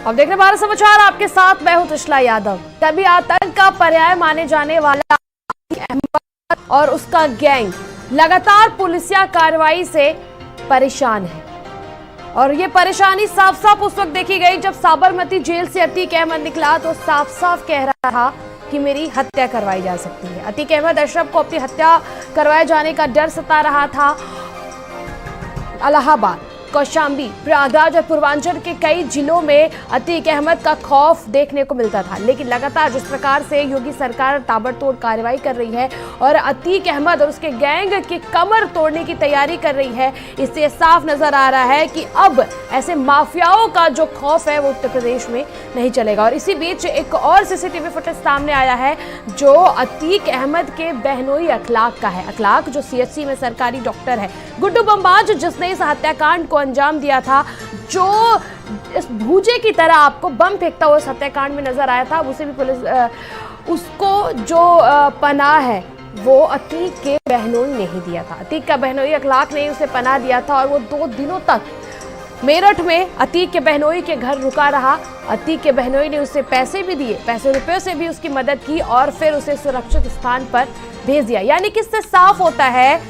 अब देख रहे भारत समाचार, आपके साथ मैं हूं त्रिशला यादव। तभी आतंक का पर्याय माने जाने वाला अहमद और उसका गैंग लगातार पुलिसिया कार्रवाई से परेशान है। और ये परेशानी साफ साफ उस वक्त देखी गई जब साबरमती जेल से अतीक अहमद निकला तो साफ साफ कह रहा था कि मेरी हत्या करवाई जा सकती है। अतीक अहमद अशरफ को अपनी हत्या करवाए जाने का डर सता रहा था। इलाहाबाद, कौशांबी, प्रयागराज और पूर्वांचल के कई जिलों में अतीक अहमद का खौफ देखने को मिलता था। लेकिन लगातार जिस प्रकार से योगी सरकार ताबड़तोड़ कार्रवाई कर रही है और अतीक अहमद और उसके गैंग की कमर तोड़ने की तैयारी कर रही है, इससे साफ नजर आ रहा है कि अब ऐसे माफियाओं का जो खौफ है वो उत्तर प्रदेश में नहीं चलेगा। और इसी बीच एक और सीसीटीवी फुटेज सामने आया है जो अतीक अहमद के बहनोई अखलाक का है। अखलाक जो सीएचसी में सरकारी डॉक्टर है, गुड्डू बमबाज जिसने इस हत्याकांड को अंजाम दिया था, जो इस भूजे की तरह आपको बम फेंकता हुआ इस हत्याकांड में नजर आया था, उसे भी पुलिस उसको जो पनाह है वो अतीक के बहनोई ने ही दिया था। अतीक का बहनोई अखलाक ने उसे पनाह दिया था और वो 2 दिनों तक मेरठ में अतीक के बहनोई के घर रुका रहा। अतीक के बहनोई ने उसे पैसे भी दिए, पैसे रुपए से भी उसकी मदद की और फिर उसे सुरक्षित स्थान पर भेज दिया। यानी कि इससे साफ होता है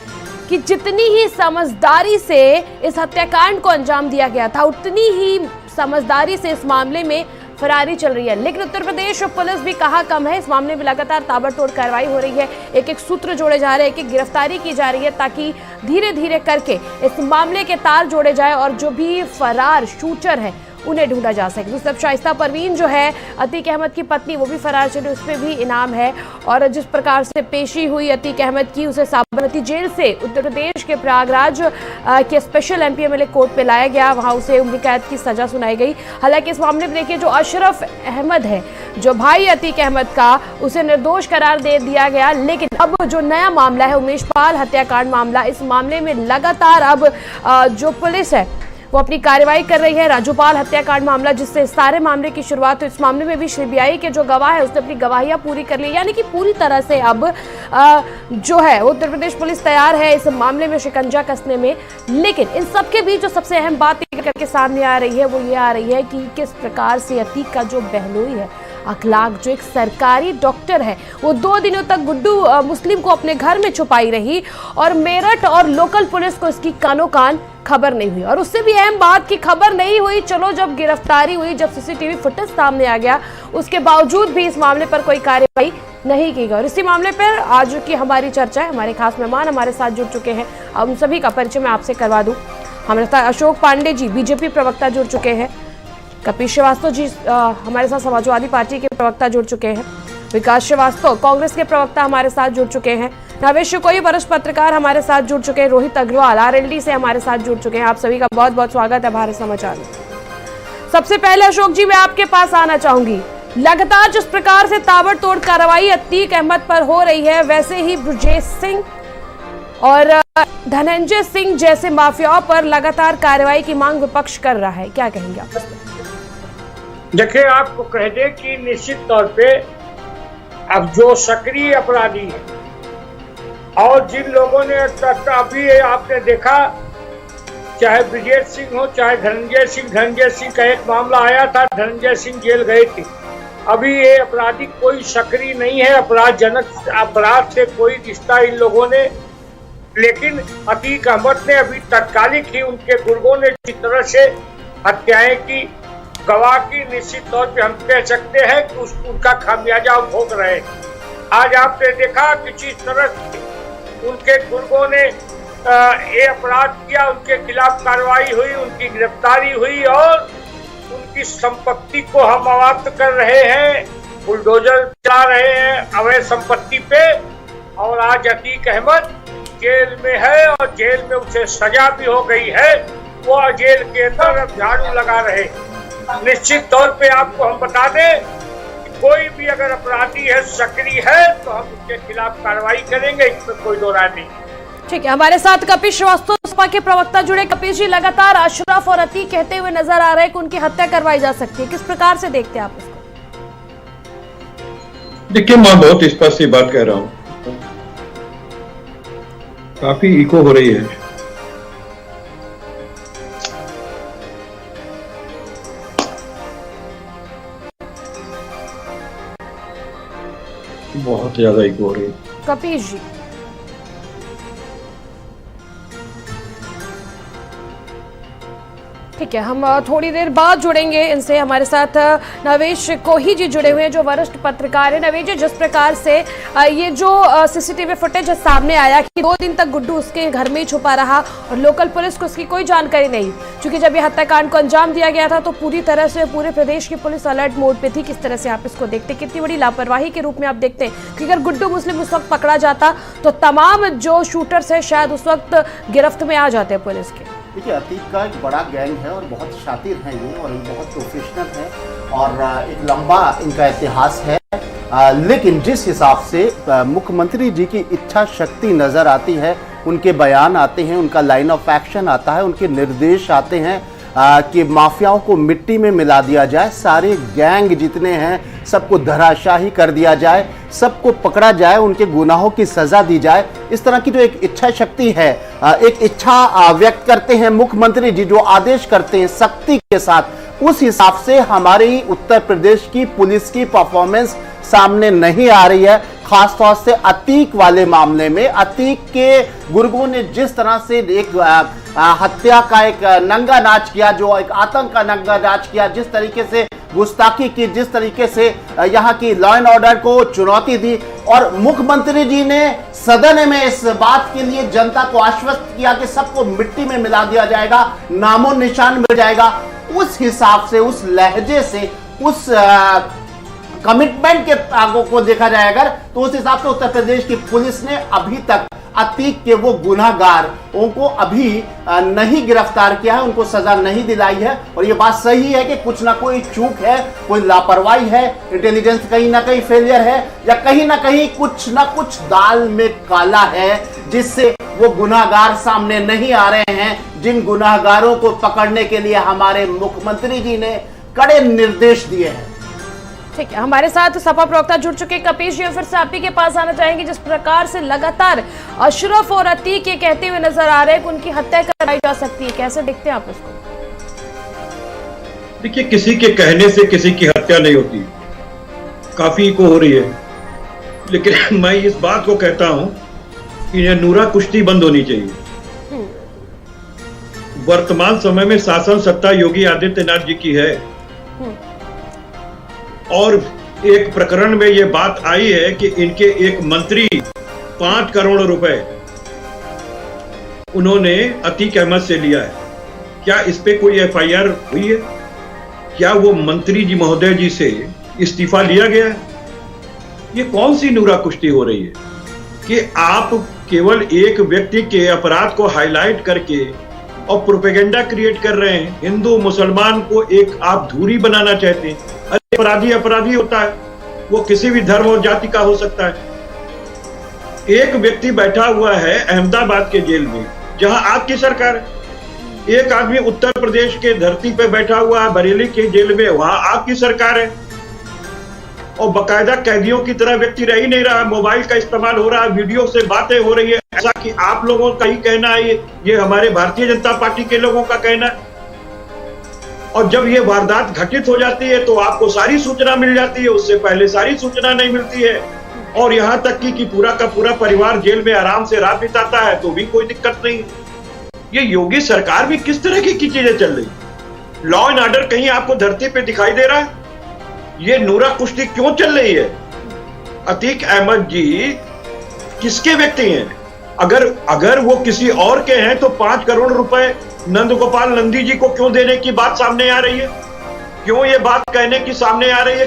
कि जितनी ही समझदारी से इस हत्याकांड को अंजाम दिया गया था, उतनी ही समझदारी से इस मामले में फरारी चल रही है। लेकिन उत्तर प्रदेश पुलिस भी कहाँ कम है। इस मामले में लगातार ताबड़तोड़ कार्रवाई हो रही है, एक एक सूत्र जोड़े जा रहे हैं, एक एक गिरफ्तारी की जा रही है ताकि धीरे धीरे करके इस मामले के तार जोड़े जाए और जो भी फरार शूटर है उन्हें ढूंढा जा सके। दूसरी तरफ शाइस्ता परवीन जो है अतीक अहमद की पत्नी, वो भी फरार चली, उस पर भी इनाम है। और जिस प्रकार से पेशी हुई अतीक अहमद की, उसे साबरमती जेल से उत्तर प्रदेश के प्रयागराज के स्पेशल एमपीएमएलए कोर्ट पे लाया गया, वहां उसे उम्र कैद की सजा सुनाई गई। हालांकि इस मामले में देखिए जो अशरफ अहमद है, जो भाई अतीक अहमद का, उसे निर्दोष करार दे दिया गया। लेकिन अब जो नया मामला है उमेश पाल हत्याकांड मामला, इस मामले में लगातार अब जो पुलिस है वो अपनी कार्रवाई कर रही है। राजूपाल हत्याकांड मामला जिससे सारे मामले की शुरुआत हुई, इस मामले में भी सीबीआई के जो गवाह है उसने अपनी गवाहियां पूरी कर ली। यानी कि पूरी तरह से अब जो है उत्तर प्रदेश पुलिस तैयार है इस मामले में शिकंजा कसने में। लेकिन इन सबके बीच जो सबसे अहम बात करके सामने आ रही है वो ये आ रही है कि किस प्रकार से अतीक का जो बहनोई है अखलाक, जो एक सरकारी डॉक्टर है, वो 2 दिनों तक गुड्डू मुस्लिम को अपने घर में छुपाई रही और मेरठ और लोकल पुलिस को इसकी कानो कान खबर नहीं हुई। और उससे भी अहम बात की खबर नहीं हुई, चलो जब गिरफ्तारी हुई, जब सीसीटीवी फुटेज सामने आ गया, उसके बावजूद भी इस मामले पर कोई कार्रवाई नहीं की गई। और इसी मामले पर आज की हमारी चर्चा है, हमारे खास मेहमान हमारे साथ जुड़ चुके हैं। अब उन सभी का परिचय मैं आपसे करवा दूं। हमारे साथ अशोक पांडे जी बीजेपी प्रवक्ता जुड़ चुके हैं, कपिल श्रीवास्तव जी हमारे साथ समाजवादी पार्टी के प्रवक्ता जुड़ चुके हैं, विकास श्रीवास्तव कांग्रेस के प्रवक्ता हमारे साथ जुड़ चुके हैं, नवेश कोई वरिष्ठ पत्रकार हमारे साथ जुड़ चुके हैं, रोहित अग्रवाल आरएलडी से हमारे साथ जुड़ चुके हैं। आप सभी का बहुत बहुत स्वागत है भारत समाचार में। सबसे पहले अशोक जी मैं आपके पास आना चाहूंगी, लगातार जिस प्रकार से ताबड़तोड़ कार्रवाई अतीक अहमद पर हो रही है, वैसे ही ब्रजेश सिंह और धनंजय सिंह जैसे माफियाओं पर लगातार कार्रवाई की मांग विपक्ष कर रहा है, क्या कहेंगे आप? देखिए, आपको कह दे कि निश्चित तौर पे अब जो सक्रिय अपराधी है और जिन लोगों ने अभी आपने देखा, चाहे ब्रजेश सिंह हो चाहे धनंजय सिंह का एक मामला आया था, धनंजय सिंह जेल गए थे। अभी ये अपराधी कोई सक्रिय नहीं है, अपराध से कोई रिश्ता इन लोगों ने, लेकिन अतीक अहमद ने अभी तत्कालिक ही उनके गुर्गों ने जिस तरह से हत्याएं की, गवाह की, निश्चित तौर पे हम कह सकते हैं कि उनका खामियाजा भोग रहे। आज आपने देखा कि जिस तरह उनके गुर्गों ने ये अपराध किया, उनके खिलाफ कार्रवाई हुई, उनकी गिरफ्तारी हुई और उनकी संपत्ति को हम समाप्त कर रहे हैं, बुलडोजर चला रहे हैं अवैध संपत्ति पे। और आज अतीक अहमद जेल में है और जेल में उसे सजा भी हो गई है, वो जेल के अंदर अब झाड़ू लगा रहे। निश्चित तौर पे आपको हम बता दें कि कोई भी अगर अपराधी है, सक्रिय है, तो हम उसके खिलाफ कार्रवाई करेंगे, इसमें कोई दो राय नहीं। ठीक है, हमारे साथ कपिल श्रीवास्तव सपा के प्रवक्ता जुड़े। कपिल जी, लगातार अशरफ और अतीक कहते हुए नजर आ रहे हैं कि उनकी हत्या करवाई जा सकती है, किस प्रकार से देखते हैं आप इसको? देखिए, मैं बहुत स्पष्ट सी बात कह रहा हूँ, काफी इको हो रही है। बहुत ज्यादा इको हो रही है। कपीश जी, ठीक है, हम थोड़ी देर बाद जुड़ेंगे इनसे। हमारे साथ नवेश कोही जी जुड़े हुए हैं जो वरिष्ठ पत्रकार है। नवेश जी, जिस प्रकार से ये जो सीसीटीवी फुटेज सामने आया कि 2 दिन तक गुड्डू उसके घर में ही छुपा रहा और लोकल पुलिस को उसकी कोई जानकारी नहीं, क्योंकि जब ये हत्याकांड को अंजाम दिया गया था तो पूरी तरह से पूरे प्रदेश की पुलिस अलर्ट मोड पे थी। किस तरह से आप इसको देखते, कितनी बड़ी लापरवाही के रूप में आप देखते हैं कि अगर गुड्डू मुस्लिम उस वक्त पकड़ा जाता तो तमाम जो शूटर्स है शायद उस वक्त गिरफ्त में आ जाते हैं पुलिस के। देखिए, अतीक का एक बड़ा गैंग है और बहुत शातिर हैं ये, और ये बहुत प्रोफेशनल है और एक लंबा इनका इतिहास है। लेकिन जिस हिसाब से मुख्यमंत्री जी की इच्छा शक्ति नज़र आती है, उनके बयान आते हैं, उनका लाइन ऑफ एक्शन आता है, उनके निर्देश आते हैं कि माफियाओं को मिट्टी में मिला दिया जाए, सारे गैंग जितने हैं सबको धराशाही कर दिया जाए, सबको पकड़ा जाए, उनके गुनाहों की सजा दी जाए। इस तरह की जो एक इच्छा शक्ति है, एक इच्छा व्यक्त करते हैं मुख्यमंत्री जी, जो आदेश करते हैं सख्ती के साथ, उस हिसाब से हमारी उत्तर प्रदेश की पुलिस की परफॉर्मेंस सामने नहीं आ रही है। खासतौर से अतीक वाले मामले में अतीक के गुर्गों ने जिस तरह से एक हत्या का एक नंगा नाच किया, जो एक आतंक का नंगा नाच किया, जिस तरीके से गुस्ताखी की, जिस तरीके से यहाँ की लॉ एंड ऑर्डर को चुनौती दी, और मुख्यमंत्री जी ने सदन में इस बात के लिए जनता को आश्वस्त किया कि सबको मिट्टी में मिला दिया जाएगा, नामो निशान मिल जाएगा। उस हिसाब से, उस लहजे से, उस कमिटमेंट के आगों को देखा जाए अगर, तो उस हिसाब से उत्तर प्रदेश की पुलिस ने अभी तक अतीक के वो गुनाहगार उनको अभी नहीं गिरफ्तार किया है, उनको सजा नहीं दिलाई है। और ये बात सही है कि कुछ ना कोई चूक है, कोई लापरवाही है, इंटेलिजेंस कहीं ना कहीं फेलियर है, या कहीं ना कहीं कुछ ना कुछ दाल में काला है, जिससे वो गुनाहगार सामने नहीं आ रहे हैं, जिन गुनाहगारों को पकड़ने के लिए हमारे मुख्यमंत्री जी ने कड़े निर्देश दिए हैं। ठीक है, हमारे साथ सपा प्रवक्ता जुड़ चुके कपीश जी, फिर से आप ही के पास आना चाहेंगे। जिस प्रकार से लगातार अशरफ और अतीक ये कहते हुए नजर आ रहे हैं कि उनकी हत्या कराई जा सकती है, कैसे देखते हैं आप इसको? देखिए, किसी के कहने से किसी की हत्या नहीं होती, काफी इको हो रही है, लेकिन मैं इस बात को कहता हूं कि यह नूरा कुश्ती बंद होनी चाहिए। वर्तमान समय में शासन सत्ता योगी आदित्यनाथ जी की है, और एक प्रकरण में यह बात आई है कि इनके एक मंत्री 5 करोड़ रुपए उन्होंने अतीक अहमद से लिया है। क्या इस पे कोई एफआईआर हुई है? क्या वो मंत्री जी महोदय जी से इस्तीफा लिया गया है? ये कौन सी नूरा कुश्ती हो रही है कि आप केवल एक व्यक्ति के अपराध को हाईलाइट करके और प्रोपेगेंडा क्रिएट कर रहे हैं। हिंदू मुसलमान को एक आप दूरी बनाना चाहते हैं। अपराधी अपराधी होता है, वो किसी भी धर्म और जाति का हो सकता है। एक व्यक्ति बैठा हुआ है अहमदाबाद के जेल में, जहां आपकी सरकार है। एक आदमी उत्तर प्रदेश के धरती पे बैठा हुआ है बरेली के जेल में, वहां आपकी सरकार है। और बाकायदा कैदियों की तरह व्यक्ति रह ही नहीं रहा, मोबाइल का इस्तेमाल हो रहा है, वीडियो से बातें हो रही है, ऐसा कि आप लोगों का ही कहना है, ये हमारे भारतीय जनता पार्टी के लोगों का कहना है। और जब ये वारदात घटित हो जाती है तो आपको सारी सूचना मिल जाती है, उससे पहले सारी सूचना नहीं मिलती है। और यहां तक कि पूरा का पूरा परिवार जेल में आराम से रात बिताता है तो भी कोई दिक्कत नहीं। ये योगी सरकार भी किस तरह की चीजें चल रही? लॉ एंड ऑर्डर कहीं आपको धरती पे दिखाई दे रहा है? ये नूरा कुश्ती क्यों चल रही है? अतीक अहमद जी किसके व्यक्ति हैं? अगर वो किसी और के हैं तो 5 करोड़ रुपए नंद गोपाल नंदी जी को क्यों देने की बात सामने आ रही है? क्यों ये बात कहने की सामने आ रही है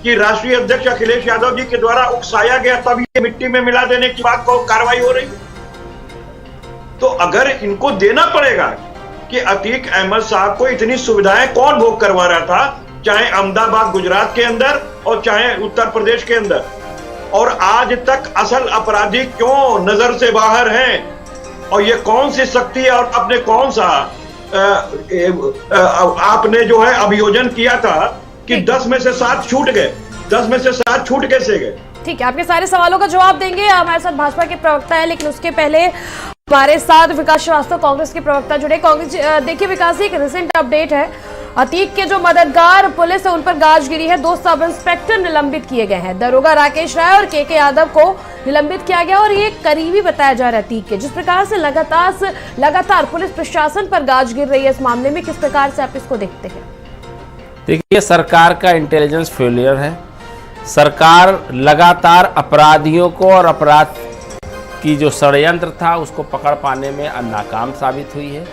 कि राष्ट्रीय अध्यक्ष अखिलेश यादव जी के द्वारा उकसाया गया, तब ये मिट्टी में मिला देने की बात को कार्रवाई हो रही है? तो अगर इनको देना पड़ेगा कि अतीक अहमद साहब को इतनी सुविधाएं कौन भोग करवा रहा था, चाहे अहमदाबाद गुजरात के अंदर और चाहे उत्तर प्रदेश के अंदर, और आज तक असल अपराधी क्यों नजर से बाहर हैं? और ये कौन सी शक्ति है? और आपने कौन सा आपने जो है अभियोजन किया था कि 10 में से 7 छूट गए, 10 में से 7 छूट कैसे गए? ठीक है, आपके सारे सवालों का जवाब देंगे। हमारे साथ भाजपा के प्रवक्ता है, लेकिन उसके पहले हमारे साथ विकास श्रीवास्तव कांग्रेस के प्रवक्ता जुड़े। कांग्रेस देखिए विकास जी, एक रिसेंट अपडेट है अतीक के जो मददगार पुलिस है उन पर गाज गिरी है। 2 सब इंस्पेक्टर निलंबित किए गए हैं। दरोगा राकेश राय और के यादव को निलंबित किया गया और ये करीबी बताया जा रहा है अतीक के। जिस प्रकार से लगातार पुलिस प्रशासन पर गाज गिर रही है इस मामले में, किस प्रकार से आप इसको देखते हैं? देखिए, सरकार का इंटेलिजेंस फेलियर है। सरकार लगातार अपराधियों को और अपराध की जो षड्यंत्र था उसको पकड़ पाने में नाकाम साबित हुई है।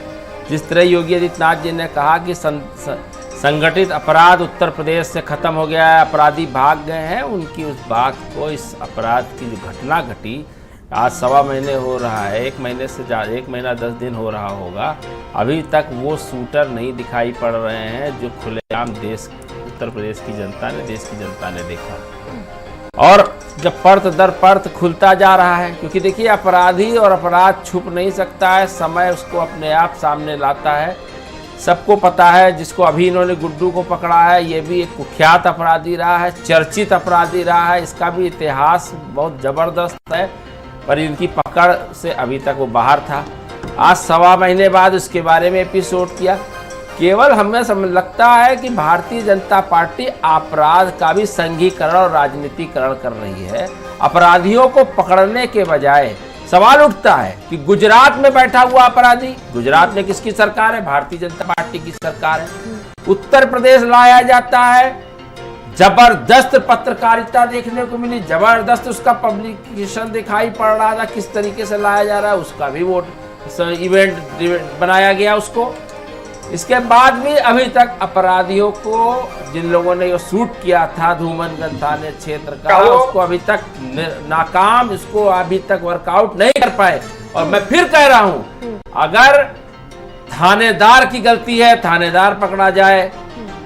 जिस तरह योगी आदित्यनाथ जी ने कहा कि संगठित अपराध उत्तर प्रदेश से खत्म हो गया है, अपराधी भाग गए हैं, उनकी उस बात को, इस अपराध की जो घटना घटी आज 1.25 महीने हो रहा है, 1 महीने से ज़्यादा, 1 महीना 10 दिन हो रहा होगा, अभी तक वो शूटर नहीं दिखाई पड़ रहे हैं जो खुलेआम उत्तर प्रदेश की जनता ने, देश की जनता ने देखा। और जब परत दर परत खुलता जा रहा है, क्योंकि देखिए अपराधी और अपराध छुप नहीं सकता है, समय उसको अपने आप सामने लाता है। सबको पता है, जिसको अभी इन्होंने गुड्डू को पकड़ा है, ये भी एक कुख्यात अपराधी रहा है, चर्चित अपराधी रहा है, इसका भी इतिहास बहुत ज़बरदस्त है, पर इनकी पकड़ से अभी तक वो बाहर था। आज 1.25 महीने बाद उसके बारे में एपिसोड किया। केवल हमें समझ लगता है कि भारतीय जनता पार्टी अपराध का भी संघीकरण और राजनीतिकरण कर रही है। अपराधियों को पकड़ने के बजाय सवाल उठता है कि गुजरात में बैठा हुआ अपराधी, गुजरात में किसकी सरकार है? भारतीय जनता पार्टी की सरकार है। उत्तर प्रदेश लाया जाता है, जबरदस्त पत्रकारिता देखने को मिली, जबरदस्त उसका पब्लिकेशन दिखाई पड़ रहा था, किस तरीके से लाया जा रहा है, उसका भी वोट इवेंट बनाया गया उसको। इसके बाद भी अभी तक अपराधियों को, जिन लोगों ने ये शूट किया था धूमनगंज थाने क्षेत्र का, उसको अभी तक नाकाम, इसको अभी तक वर्कआउट नहीं कर पाए। और मैं फिर कह रहा हूं, अगर थानेदार की गलती है, थानेदार पकड़ा जाए,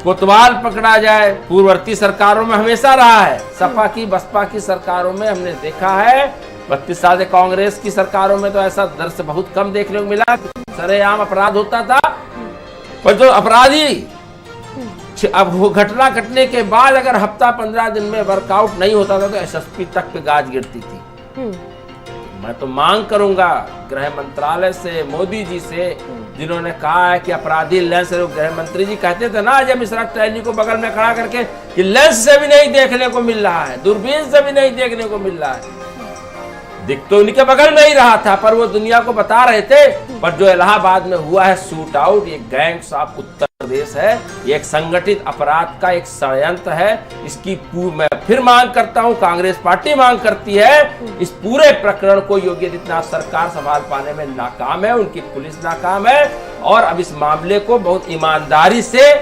कोतवाल पकड़ा जाए। पूर्ववर्ती सरकारों में हमेशा रहा है, सपा की बसपा की सरकारों में हमने देखा है, 32 साल से कांग्रेस की सरकारों में तो ऐसा दृश्य बहुत कम देखने को मिला, सरेआम अपराध होता था। पर जो अपराधी अब वो घटना घटने के बाद अगर हफ्ता 15 दिन में वर्कआउट नहीं होता था तो एसएसपी तक पे गाज गिरती थी। मैं तो मांग करूंगा गृह मंत्रालय से, मोदी जी से, जिन्होंने कहा है कि अपराधी लेंस से, गृह मंत्री जी कहते थे ना जब मिश्रा ट्रेनी को बगल में खड़ा करके कि लेंस से भी नहीं देखने को मिल रहा है, दूरबीन से भी नहीं देखने को मिल रहा है। दिख तो उनके बगल में ही रहा था, पर वो दुनिया को बता रहे थे। पर जो इलाहाबाद में हुआ है शूट आउट, ये गैंग्स ऑफ उत्तर प्रदेश है, ये एक संगठित अपराध का एक षड्यंत्र है। इसकी मैं फिर मांग करता हूं, कांग्रेस पार्टी मांग करती है, इस पूरे प्रकरण को योगी आदित्यनाथ सरकार संभाल पाने में नाकाम है, उनकी पुलिस नाकाम है। और अब इस मामले को बहुत ईमानदारी से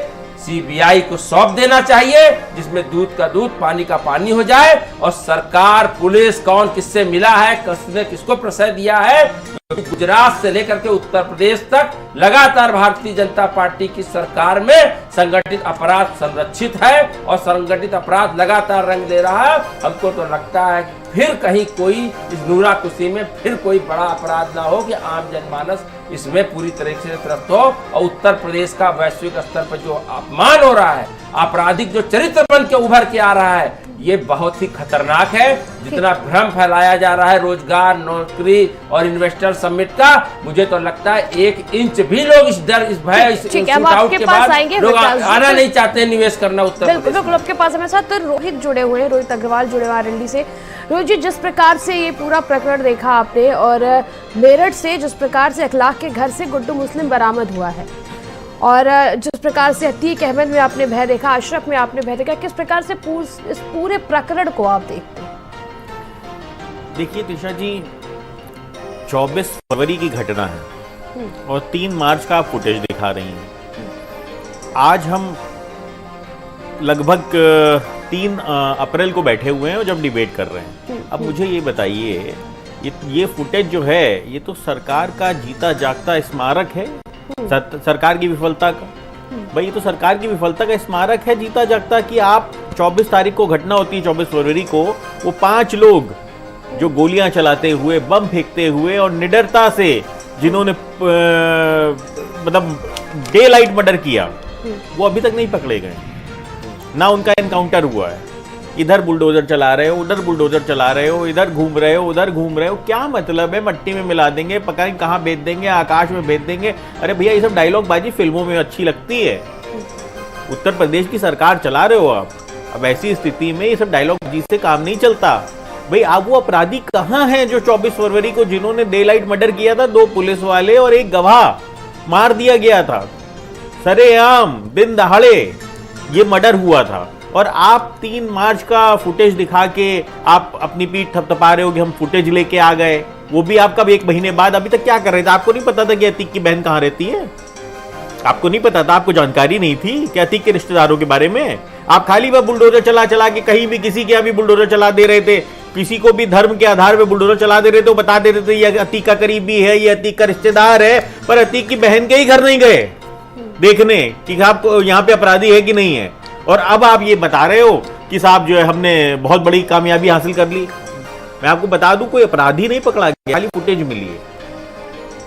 सीबीआई को सौंप देना चाहिए, जिसमें दूध का दूध पानी का पानी हो जाए। और सरकार, पुलिस, कौन किससे मिला है, किसने किसको प्रश्रय दिया है, गुजरात से लेकर के उत्तर प्रदेश तक लगातार भारतीय जनता पार्टी की सरकार में संगठित अपराध संरक्षित है और संगठित अपराध लगातार रंग दे रहा है। हमको तो लगता है फिर कहीं कोई इस नूरा कुशी में फिर कोई बड़ा अपराध ना हो कि आम जनमानस इसमें पूरी तरीके से त्रस्त हो। और उत्तर प्रदेश का वैश्विक स्तर पर जो अपमान हो रहा है, आपराधिक जो चरित्र बन के उभर के आ रहा है, ये बहुत ही खतरनाक है। जितना भ्रम फैलाया जा रहा है रोजगार, नौकरी और इन्वेस्टर समिट का, मुझे तो लगता है 1 इंच भी लोग इस डर, इस भय, इस शूट आउट के बाद लोग आना नहीं चाहते निवेश करना उत्तर प्रदेश। बिल्कुल, आपके पास हमारे साथ तो रोहित जुड़े हुए हैं, रोहित अग्रवाल जुड़े हुए आरएलडी से। रोहित जी, जिस प्रकार से ये पूरा प्रकरण देखा आपने और मेरठ से जिस प्रकार से अखलाक के घर से गुड्डू मुस्लिम बरामद हुआ है और जिस प्रकार से अतीक अहमद में आपने भय देखा, अशरफ में आपने भय देखा, किस प्रकार से इस पूरे प्रकरण को आप देखते हैं? देखिए त्रिशा जी, 24 फरवरी की घटना है और 3 मार्च का आप फुटेज दिखा रही हैं। आज हम लगभग 3 अप्रैल को बैठे हुए हैं और जब डिबेट कर रहे हैं। अब मुझे ये बताइए, ये फुटेज जो है ये तो सरकार का जीता जागता स्मारक है, सरकार की विफलता का। भाई ये तो सरकार की विफलता का स्मारक है जीता जागता कि आप 24 तारीख को घटना होती है, 24 फरवरी को वो 5 लोग जो गोलियां चलाते हुए, बम फेंकते हुए और निडरता से जिन्होंने मतलब डे लाइट मर्डर किया, वो अभी तक नहीं पकड़े गए, ना उनका एनकाउंटर हुआ है। इधर बुलडोजर चला रहे हो, उधर बुलडोजर चला रहे हो, इधर घूम रहे हो, उधर घूम रहे हो, क्या मतलब है? मट्टी में मिला देंगे, पता नहीं कहाँ बेच देंगे, आकाश में बेच देंगे। अरे भैया, ये सब डायलॉग बाजी फिल्मों में अच्छी लगती है, उत्तर प्रदेश की सरकार चला रहे हो आप। अब ऐसी स्थिति में ये सब डायलॉग जी से काम नहीं चलता। भाई आप वो अपराधी कहां हैं जो 24 फरवरी को जिन्होंने डे लाइट मर्डर किया था, 2 पुलिस वाले और 1 गवाह मार दिया गया था, सरेआम दिन दहाड़े ये मर्डर हुआ था, और आप 3 मार्च का फुटेज दिखा के आप अपनी पीठ थपथपा रहे हो कि हम फुटेज लेके आ गए, वो भी आपका 1 महीने बाद। अभी तक क्या कर रहे थे? आपको नहीं पता था कि अतीक की बहन कहां रहती है? आपको नहीं पता था? आपको जानकारी नहीं थी कि अतीक के रिश्तेदारों के बारे में? आप खाली वह बुलडोजर चला चला के कहीं भी किसी के यहाँ भी बुलडोजर चला दे रहे थे, किसी को भी धर्म के आधार पे बुलडोजर चला दे रहे थे, बता दे रहे थे ये अतीक का करीबी है, ये अतीक का रिश्तेदार है, पर अतीक की बहन के ही घर नहीं गए देखने कि आप यहाँ पे अपराधी है कि नहीं है। और अब आप ये बता रहे हो कि साहब जो है हमने बहुत बड़ी कामयाबी हासिल कर ली। मैं आपको बता दूं कोई अपराधी नहीं पकड़ा गया, खाली फुटेज मिली है।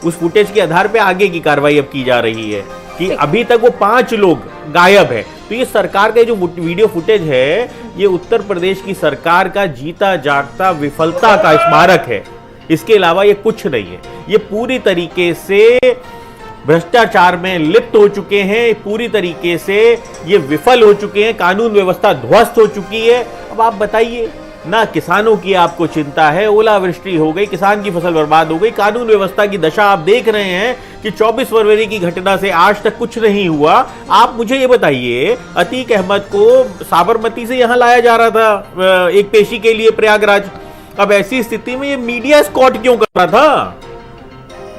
उस फुटेज के आधार पे आगे की कार्रवाई अब की जा रही है कि अभी तक वो 5 लोग गायब है। तो ये सरकार का जो वीडियो फुटेज है, ये उत्तर प्रदेश की सरकार का जीता जागता विफलता का स्मारक है। इसके अलावा ये कुछ नहीं है। ये पूरी तरीके से भ्रष्टाचार में लिप्त हो चुके हैं, पूरी तरीके से ये विफल हो चुके हैं, कानून व्यवस्था ध्वस्त हो चुकी है। अब आप बताइए, ना किसानों की आपको चिंता है, ओलावृष्टि हो गई, किसान की फसल बर्बाद हो गई, कानून व्यवस्था की दशा आप देख रहे हैं कि 24 फरवरी की घटना से आज तक कुछ नहीं हुआ। आप मुझे ये बताइए, अतीक अहमद को साबरमती से यहां लाया जा रहा था एक पेशी के लिए प्रयागराज। अब ऐसी स्थिति में ये मीडिया स्कॉट क्यों कर रहा था?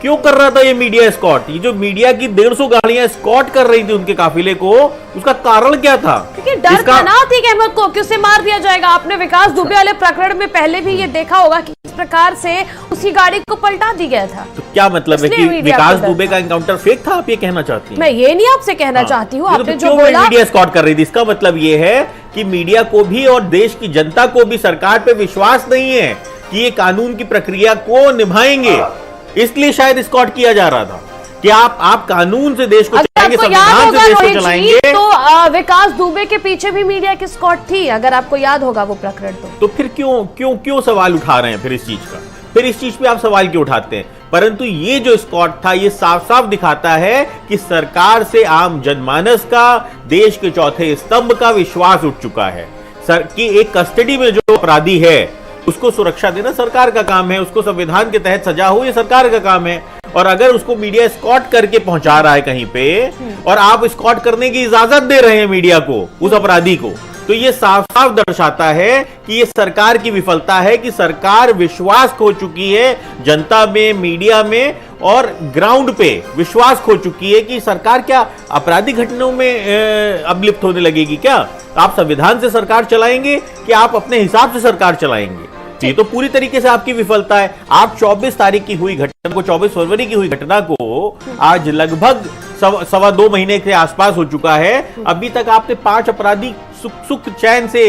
क्यों कर रहा था ये मीडिया स्कॉट? ये जो मीडिया की 150 गाड़ियां स्कॉट कर रही थी उनके काफिले को, उसका कारण क्या था? क्योंकि डर था ना अतीक अहमद को कि उसे मार दिया जाएगा। आपने विकास दुबे वाले प्रकरण में पहले भी ये देखा होगा कि इस प्रकार से उसी गाड़ी को पलटा दिया गया था। तो क्या मतलब है कि विकास दुबे का एनकाउंटर फेक था? आप ये कहना चाहती हैं? मैं ये नहीं आपसे कहना चाहती हूँ, आपने जो बोला मीडिया स्कॉट कर रही थी, इसका मतलब ये है कि मीडिया को भी और देश की जनता को भी सरकार पे विश्वास नहीं है कि ये कानून की प्रक्रिया को निभाएंगे, इसलिए शायद स्कॉट किया जा रहा था कि आप कानून से देश को चलाएंगे, संविधान से देश को चलाएंगे। तो विकास दुबे के पीछे भी मीडिया की स्कॉट थी, अगर आपको याद होगा वो प्रकरण। तो फिर क्यों सवाल उठा रहे हैं फिर इस चीज का? फिर इस चीज पे आप सवाल क्यों उठाते हैं? परंतु ये जो स्कॉट था, ये साफ साफ दिखाता है कि सरकार से आम जनमानस का, देश के चौथे स्तंभ का विश्वास उठ चुका है। कि एक कस्टडी में जो अपराधी है उसको सुरक्षा देना सरकार का काम है, उसको संविधान के तहत सजा हो ये सरकार का काम है। और अगर उसको मीडिया स्कॉट करके पहुंचा रहा है कहीं पे, और आप स्कॉट करने की इजाजत दे रहे हैं मीडिया को, उस अपराधी को, तो ये साफ साफ दर्शाता है कि ये सरकार की विफलता है, कि सरकार विश्वास खो चुकी है जनता में, मीडिया में, और ग्राउंड पे विश्वास खो चुकी है कि सरकार क्या आपराधिक घटनाओं में अब लिप्त होने लगेगी? क्या आप संविधान से सरकार चलाएंगे कि आप अपने हिसाब से सरकार चलाएंगे? ये तो पूरी तरीके से आपकी विफलता है। आप 24 तारीख की हुई घटना को, 24 फरवरी की हुई घटना को आज लगभग 2.25 महीने के आसपास हो चुका है, अभी तक आपने 5 अपराधी सुख चैन से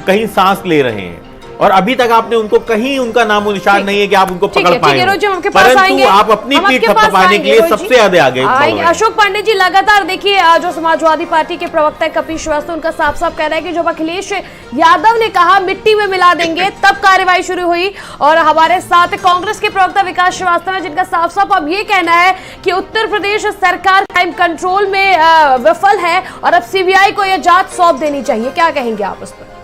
कहीं सांस ले रहे हैं, और अभी तक आपने उनको कहीं उनका नामो निशान नहीं है कि आप उनको पकड़ पाए। परंतु आप अपनी पीठ थपथपाने के लिए सबसे ज्यादा आगे। अशोक पांडे जी, लगातार देखिए जो समाजवादी पार्टी के प्रवक्ता कपिल श्रीवास्तव, उनका साफ साफ कहना है कि जब अखिलेश यादव ने कहा मिट्टी में मिला देंगे तब कार्रवाई शुरू हुई। और हमारे साथ कांग्रेस के प्रवक्ता विकास श्रीवास्तव है, जिनका साफ साफ अब ये कहना है कि उत्तर प्रदेश सरकार क्राइम कंट्रोल में विफल है और अब सीबीआई को यह जांच सौंप देनी चाहिए। क्या कहेंगे आप उस पर?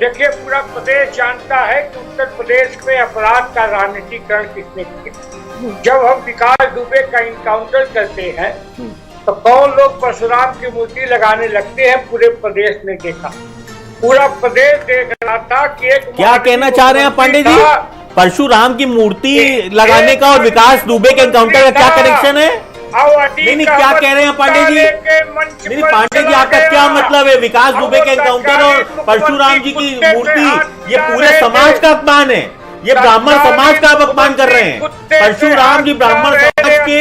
देखिए, पूरा प्रदेश जानता है कि उत्तर प्रदेश में अपराध का राजनीतिकरण किसने किया। जब हम विकास दुबे का इनकाउंटर करते हैं तो कौन लोग परशुराम की मूर्ति लगाने लगते हैं, पूरे प्रदेश ने देखा। पूरा प्रदेश देख रहा था कि एक क्या कहना चाह रहे हैं पांडे जी? परशुराम की मूर्ति लगाने का और विकास दुबे के एनकाउंटर का क्या कनेक्शन है? नहीं, क्या कह रहे हैं पांडे जी? नहीं, पांडे जी, आपका क्या मतलब है? विकास दुबे के एनकाउंटर और परशुराम जी की मूर्ति, ये पूरे समाज का अपमान है। ये ब्राह्मण समाज का आप अपमान कर रहे हैं। परशुराम जी ब्राह्मण समाज के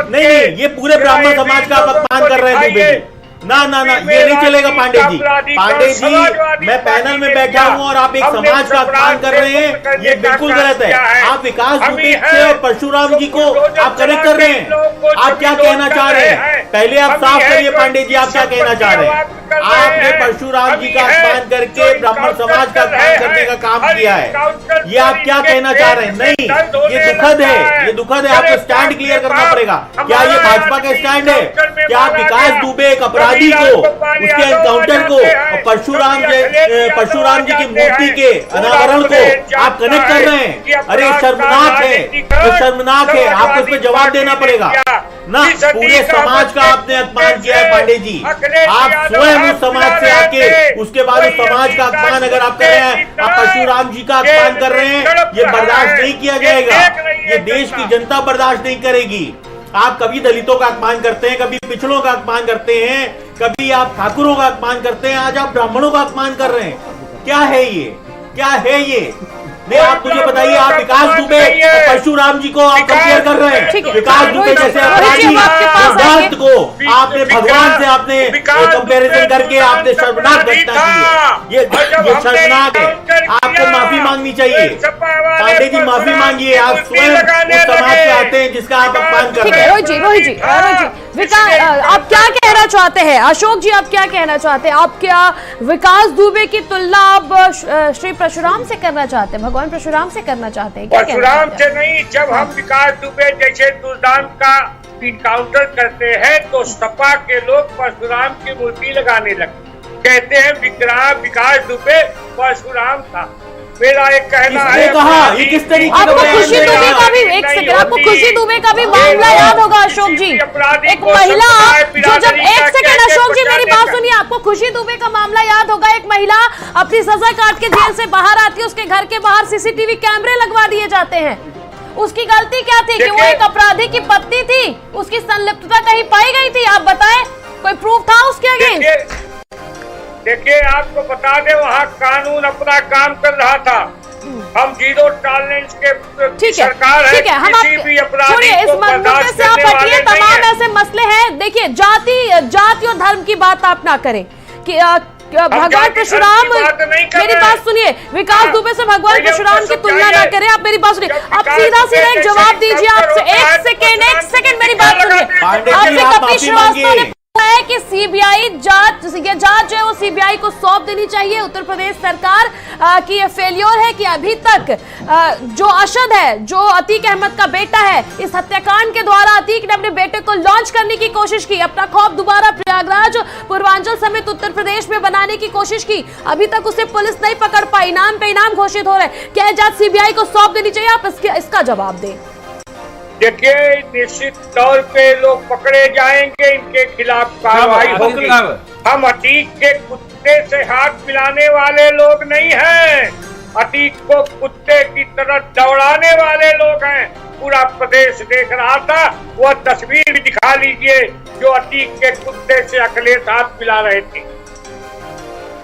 नहीं, ये पूरे ब्राह्मण समाज का आप अपमान कर रहे हैं दुबे जी। ना ना ना, ये नहीं चलेगा पांडे जी। पांडे जी, मैं पैनल में बैठा हूं और आप एक समाज का अपमान कर रहे हैं, ये बिल्कुल गलत है। आप विकास दुबे से और परशुराम जी को आप कनेक्ट कर रहे हैं। आप क्या कहना चाह रहे हैं? पहले आप साफ करिए पांडे जी, आप क्या कहना चाह रहे हैं? आपने परशुराम जी का अपमान करके ब्राह्मण समाज का अपमान करने का काम किया है, ये आप क्या कहना चाह रहे हैं? नहीं, ये दुखद है, ये दुखद है। आपको स्टैंड क्लियर करना पड़ेगा। क्या ये भाजपा का स्टैंड है? क्या विकास दुबे एक अपराधी अपराधी को, उसके एनकाउंटर को और परशुराम जी की मूर्ति के अनावरण को आप कनेक्ट कर रहे हैं। अरे शर्मनाक है, तो शर्मनाक है, आपको इस पर जवाब देना पड़ेगा ना। पूरे समाज का आपने अपमान किया है पांडे जी, आप स्वयं उस समाज से आके उसके बाद उस समाज का अपमान अगर आप कर रहे हैं, आप परशुराम जी का अपमान कर रहे हैं, ये बर्दाश्त नहीं किया जाएगा, ये देश की जनता बर्दाश्त नहीं करेगी। आप कभी दलितों का अपमान करते हैं, कभी पिछड़ों का अपमान करते हैं, कभी आप ठाकुरों का अपमान करते हैं, आज आप ब्राह्मणों का अपमान कर रहे हैं। क्या है ये, क्या है ये? नहीं, आप मुझे बताइए, आप विकास दुबे और परशुराम जी को आप कंपेयर कर रहे हैं। विकास दुबे जैसे अपराधी सिद्धार्थ को आपने भगवान से आपने कंपैरिजन करके आपने शर्मनाक घटना की है। ये शर्मनाक है, आपको माफी मांगनी चाहिए। पांडे जी माफी मांगिए, आप स्वयं उस समाज से आते हैं जिसका आप अपमान कर रहे हैं। रोहित जी विकास, आप क्या कहना चाहते हैं? अशोक जी, आप क्या कहना चाहते हैं? आप क्या विकास दुबे की तुलना आप श्री परशुराम से करना चाहते हैं, भगवान परशुराम से करना चाहते हैं? परशुराम से नहीं, जब हम विकास दुबे जैसे दुर्दान का इनकाउंटर करते हैं तो सपा के लोग परशुराम की मूर्ति लगाने लगते, कहते हैं विकास दुबे परशुराम था। मेरा एक कहना है, कहा ये किस तरीके आपको खुशी दुबे का भी एक सेकंड, आपको खुशी दुबे का भी मामला याद होगा अशोक जी, एक महिला जो जब एक सेकंड अशोक जी मेरी बात सुनिए, आपको खुशी दुबे का मामला याद होगा। एक महिला अपनी सजा काट के जेल से बाहर आती है, उसके घर के बाहर सीसीटीवी कैमरे लगवा दिए जाते हैं। उसकी गलती क्या थी कि वो एक अपराधी की पत्नी थी, उसकी संलिप्तता कहीं पाई गई थी? आप बताएं, कोई प्रूफ था उसके अगेंस्ट? देखिए, आपको बता दें, वहाँ कानून अपना काम कर रहा था। हम जीरो टॉलरेंस के सरकार है, किसी भी अपराधी को बर्दाश्त करने वाले नहीं। तमाम ऐसे मसले हैं। देखिए, जाति और धर्म की बात आप ना करें कि भगवान परशुराम, मेरी बात सुनिए, विकास दुबे से भगवान परशुराम की तुलना ना करें। आप मेरी बात सुनिए, आप सीधा एक जवाब दीजिए। आपसे एक सेकंड मेरी बात सुनिए। आपसे कपिल श्रीवास्तव ने है कि सीबीआई जांच जो है वो सीबीआई को सौंप देनी चाहिए। उत्तर प्रदेश सरकार की ये फेलियर है कि अभी तक जो अशद है, जो अतीक अहमद का बेटा है, इस हत्याकांड के द्वारा अतीक ने अपने बेटे को लॉन्च करने की कोशिश की, अपना खौफ दोबारा प्रयागराज, पूर्वांचल समेत उत्तर प्रदेश में बनाने की कोशिश की। अभी तक उसे पुलिस नहीं पकड़ पाई, इनाम पे इनाम घोषित हो रहे। क्या जांच सीबीआई को सौंप देनी चाहिए? आप इसका जवाब दें। देखिए, निश्चित तौर पे लोग पकड़े जाएंगे, इनके खिलाफ कार्रवाई होगी। हम अतीक के कुत्ते से हाथ मिलाने वाले लोग नहीं हैं, अतीक को कुत्ते की तरह दौड़ाने वाले लोग हैं। पूरा प्रदेश देख रहा था, वह तस्वीर भी दिखा लीजिए जो अतीक के कुत्ते से अखिलेश हाथ मिला रहे थे।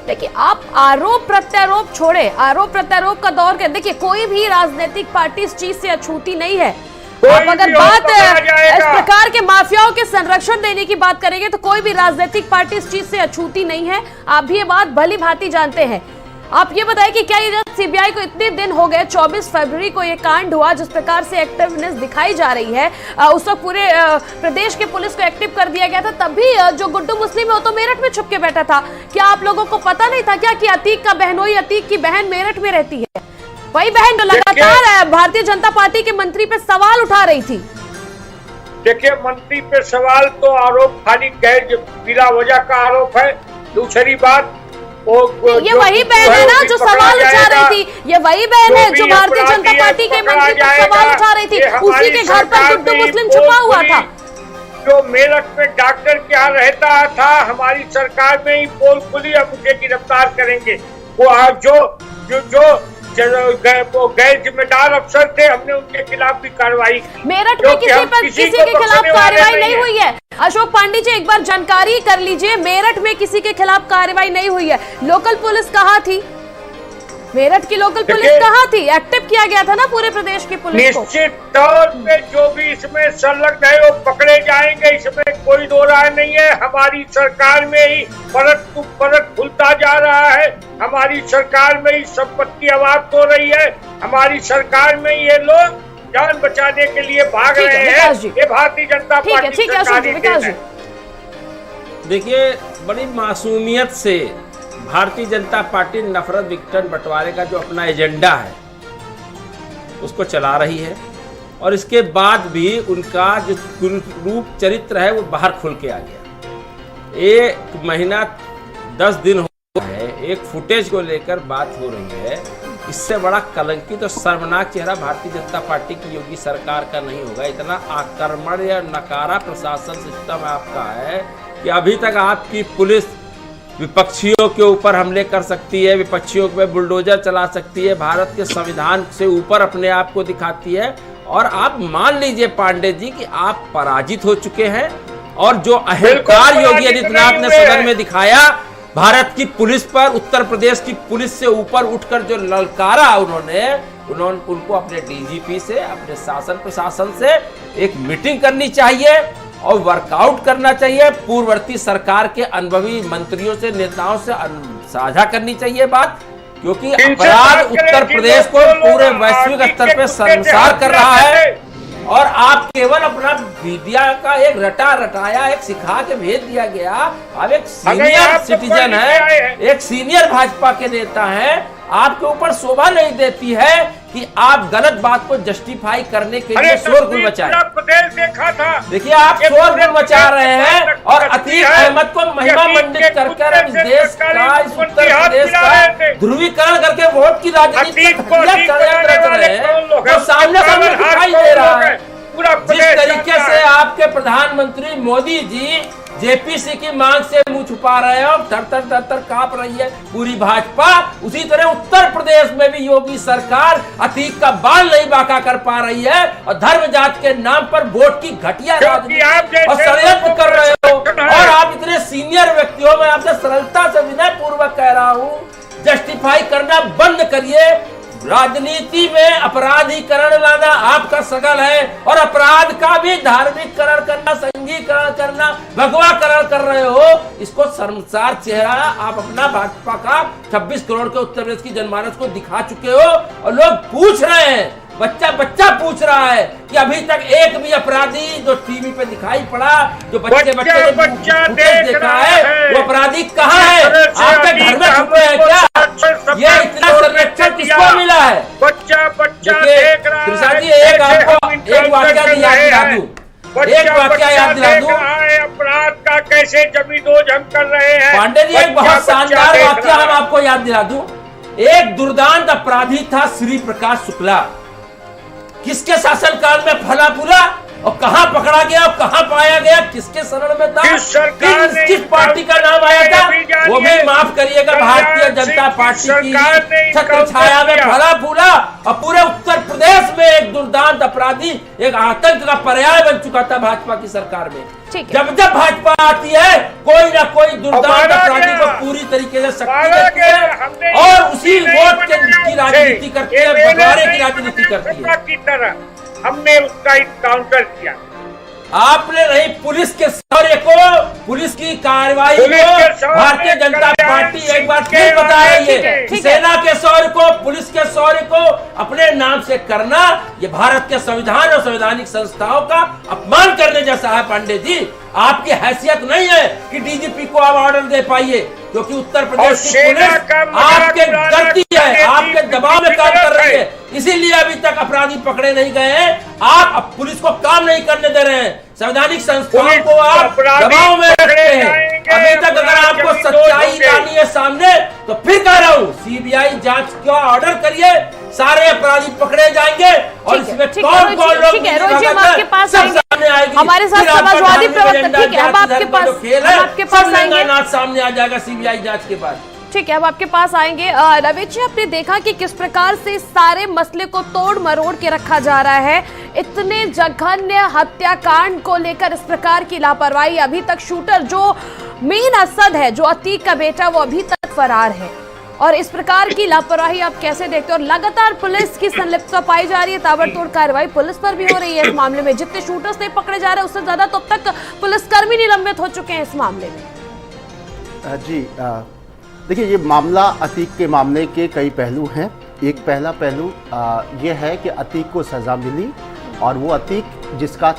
देखिए, आप आरोप प्रत्यारोप छोड़े, आरोप प्रत्यारोप का दौर कर। देखिए, कोई भी राजनीतिक पार्टी इस चीज से अछूती नहीं है। आप अगर बात इस प्रकार के माफियाओं के संरक्षण देने की बात करेंगे तो कोई भी राजनीतिक पार्टी इस चीज से अछूती नहीं है। आप भी ये बात भली भांति जानते हैं। आप ये बताइए कि क्या ये सीबीआई को इतने दिन हो गए, 24 फरवरी को ये कांड हुआ, जिस प्रकार से एक्टिवनेस दिखाई जा रही है, उस वक्त पूरे प्रदेश के पुलिस को एक्टिव कर दिया गया था, तब भी जो गुड्डू मुस्लिम है वो तो मेरठ में छुप के बैठा था। क्या आप लोगों को पता नहीं था क्या कि अतीक का बहनोई, अतीक की बहन मेरठ में रहती है? वही बहन जो लगातार भारतीय जनता पार्टी के मंत्री पे सवाल उठा रही थी। देखिए, मंत्री पे सवाल तो आरोप खाली गैर बिला वजह का आरोप है। दूसरी बात, ये वही बहन है ना जो सवाल उठा रही थी, ये वही बहन है जो भारतीय जनता पार्टी के मंत्री पर सवाल उठा रही थी। उसी के घर पर गुड्डू मुस्लिम छुपा हुआ था, जो मेरठ में डॉक्टर के यहाँ रहता था। हमारी सरकार में ही पोल खुली, अब उसे गिरफ्तार करेंगे। वो आज जो गैर जिम्मेदार अफसर थे, हमने उनके खिलाफ भी कार्रवाई की। मेरठ में किसी के खिलाफ कार्रवाई नहीं हुई है। अशोक पांडे जी, एक बार जानकारी कर लीजिए, मेरठ में किसी के खिलाफ कार्रवाई नहीं हुई है। लोकल पुलिस कहाँ थी? मेरठ की लोकल पुलिस कहाँ थी? एक्टिव किया गया था ना पूरे प्रदेश की पुलिस को। निश्चित तौर पे जो भी इसमें संलग्न है वो पकड़े जाएंगे, इसमें कोई दो राय नहीं है। हमारी सरकार में ही परत खुलता जा रहा है, हमारी सरकार में ही संपत्ति आबाद हो रही है, हमारी सरकार में ये लोग जान बचाने के लिए भाग रहे हैं। ये भारतीय जनता पार्टी सरकार है। देखिए, बड़ी मासूमियत से भारतीय जनता पार्टी नफरत विघटन बंटवारे का जो अपना एजेंडा है उसको चला रही है, और इसके बाद भी उनका जो रूप चरित्र है वो बाहर खुल के आ गया। एक महीना 10 दिन हो है, एक फुटेज को लेकर बात हो रही है। इससे बड़ा कलंकित और शर्मनाक चेहरा भारतीय जनता पार्टी की योगी सरकार का नहीं होगा। इतना आक्रमण या नकारा प्रशासन सिस्टम आपका है कि अभी तक आपकी पुलिस विपक्षियों के ऊपर हमले कर सकती है, विपक्षियों पे बुलडोजर चला सकती है, भारत के संविधान से ऊपर अपने आप को दिखाती है। और आप मान लीजिए पांडे जी कि आप पराजित हो चुके हैं और जो अहंकार योगी आदित्यनाथ ने सदन में दिखाया भारत की पुलिस पर, उत्तर प्रदेश की पुलिस से ऊपर उठकर जो ललकारा उन्होंने उनको अपने डीजीपी से, अपने शासन प्रशासन से एक मीटिंग करनी चाहिए और वर्कआउट करना चाहिए। पूर्ववर्ती सरकार के अनुभवी मंत्रियों से, नेताओं से साझा करनी चाहिए बात, क्योंकि अपराध उत्तर प्रदेश को पूरे वैश्विक स्तर पर शर्मसार कर रहा है। और आप केवल अपना मीडिया का एक रटाया एक सिखा के भेज दिया गया। आप एक सीनियर सिटीजन है, एक सीनियर भाजपा के नेता हैं, आपके ऊपर शोभा नहीं देती है कि आप गलत बात को जस्टिफाई करने के लिए शोरगुल मचाएं। देखा था, देखिए आप शोरगुल मचा रहे हैं और अतीक अहमद को महिमा मंडित कर इस देश का, इस उत्तर प्रदेश का ध्रुवीकरण करके वोट की राजनीति तो सामने दिखाई दे रहा है। जिस तरीके से आपके प्रधानमंत्री मोदी जी जेपीसी की मांग से मुंह छुपा रहे हैं और थर कांप रही है पूरी भाजपा, उसी तरह उत्तर प्रदेश में भी योगी सरकार अतीक का बाल नहीं बांका कर पा रही है और धर्म जात के नाम पर वोट की घटिया राजनीति और षड्यंत्र कर रहे हो। और आप इतने सीनियर व्यक्ति हो, मैं आपसे सरलता से विनय पूर्वक कह रहा हूं, जस्टिफाई करना बंद करिए। राजनीति में अपराधीकरण लाना आपका सगल है और अपराध का भी धार्मिककरण करना, संघीकरण करना, भगवाकरण कर रहे हो। इसको शर्मसार चेहरा आप अपना भाजपा का 26 करोड़ के उत्तर प्रदेश की जनमानस को दिखा चुके हो और लोग पूछ रहे हैं, बच्चा पूछ रहा है कि अभी तक एक भी अपराधी जो टीवी पे दिखाई पड़ा, जो बच्चे देखा है, वो अपराधी कहाँ है? आपके घर में छुपे हैं क्या? ये इतना संरक्षण किसको मिला है? बच्चा देख रहा जी, एक वाक्या याद दिला दूं, अपराध का कैसे जमींदोज हम कर रहे हैं। पांडे जी एक बहुत शानदार वाक्या हम आपको याद दिला दूं। एक दुर्दांत अपराधी था श्री प्रकाश शुक्ला, किसके शासनकाल में फला फूला और कहां पकड़ा गया और कहां पाया गया, किसके शरण में था, किस पार्टी का नाम आया था, वो भी माफ करिएगा भारतीय जनता पार्टी की छत्र छाया में फला फूला और पूरे उत्तर प्रदेश में एक दुर्दांत अपराधी, एक आतंक का पर्याय बन चुका था भाजपा की सरकार में। जब भाजपा आती है कोई ना कोई दुर्दांत अपराधी को पूरी तरीके से शक्ति देती है और उसी वोट की राजनीति करती है, बंटवारे की राजनीति करती है। हमने उसका काउंटर किया। आपने नहीं, पुलिस के शौर्य को, पुलिस की कार्रवाई को भारतीय जनता पार्टी एक बार फिर बताए, ये सेना के शौर्य को, पुलिस के शौर्य को अपने नाम से करना, ये भारत के संविधान और संवैधानिक संस्थाओं का अपमान करने जैसा है। पांडे जी, आपकी हैसियत नहीं है कि डीजीपी को आप ऑर्डर दे पाइए, क्योंकि उत्तर प्रदेश की पुलिस आपके डरती है, आपके दबाव में काम कर रही है, इसीलिए अभी तक अपराधी पकड़े नहीं गए हैं। आप अब पुलिस को काम नहीं करने दे रहे हैं, संवैधानिक संस्थाओं को आप दबाव में रखते हैं। अभी तक अगर आपको सच्चाई लानी है सामने, तो फिर कह रहा हूँ सीबीआई जांच का ऑर्डर करिए, सारे अपराधी पकड़े जाएंगे और इसमें कौन कौन लोग सामने आएगी, हमारे साथ समाजवादी प्रवक्ता, ठीक है, अब आपके पास आएंगे, सामने आ जाएगा सीबीआई जांच के बाद। ठीक है, अब आपके पास आएंगे। रवि जी, आपने देखा कि किस प्रकार से सारे मसले को तोड़ मरोड़ के रखा जा रहा है। इतने जघन्य हत्याकांड को लेकर इस प्रकार की लापरवाही, अभी तक शूटर जो मेन असद है, जो अतीक का बेटा, वो अभी तक फरार है। और इस प्रकार की लापरवाही आप कैसे देखते हो? और लगातार पुलिस की संलिप्तता पाई जा रही है, ताबड़तोड़ कार्रवाई पुलिस पर भी हो रही है इस मामले में। जितने शूटर्स नहीं पकड़े जा रहे हैं उससे ज्यादा तो अब तक पुलिसकर्मी निलंबित हो चुके हैं इस मामले में। जी देखिए, ये मामला अतीक के मामले के कई पहलू हैं। एक पहला पहलू ये है कि अतीक को सज़ा मिली और वो अतीक जिसका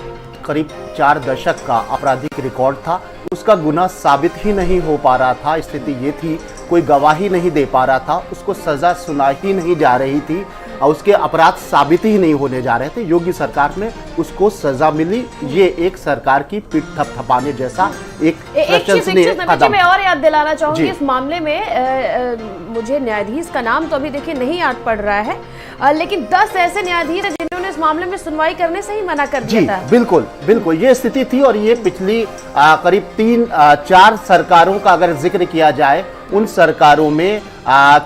करीब 4 दशक का आपराधिक रिकॉर्ड था, उसका गुनाह साबित ही नहीं हो पा रहा था। स्थिति ये थी, कोई गवाही नहीं दे पा रहा था, उसको सज़ा सुनाई ही नहीं जा रही थी। और उसके अपराध साबित ही नहीं होने जा रहे थे। योगी सरकार में उसको सजा मिली। ये एक सरकार की पीठ थपथपाने जैसा एक प्रशंसनीय कदम। मैं और याद दिलाना चाहूंगी जी। इस मामले में मुझे न्यायाधीश का नाम तो अभी देखिए नहीं याद पड़ रहा है, लेकिन 10 ऐसे न्यायाधीश जिन्होंने इस मामले में सुनवाई करने से ही मना कर दिया था। बिल्कुल बिल्कुल ये स्थिति थी। और ये पिछली करीब 3-4 सरकारों का अगर जिक्र किया जाए, उन सरकारों में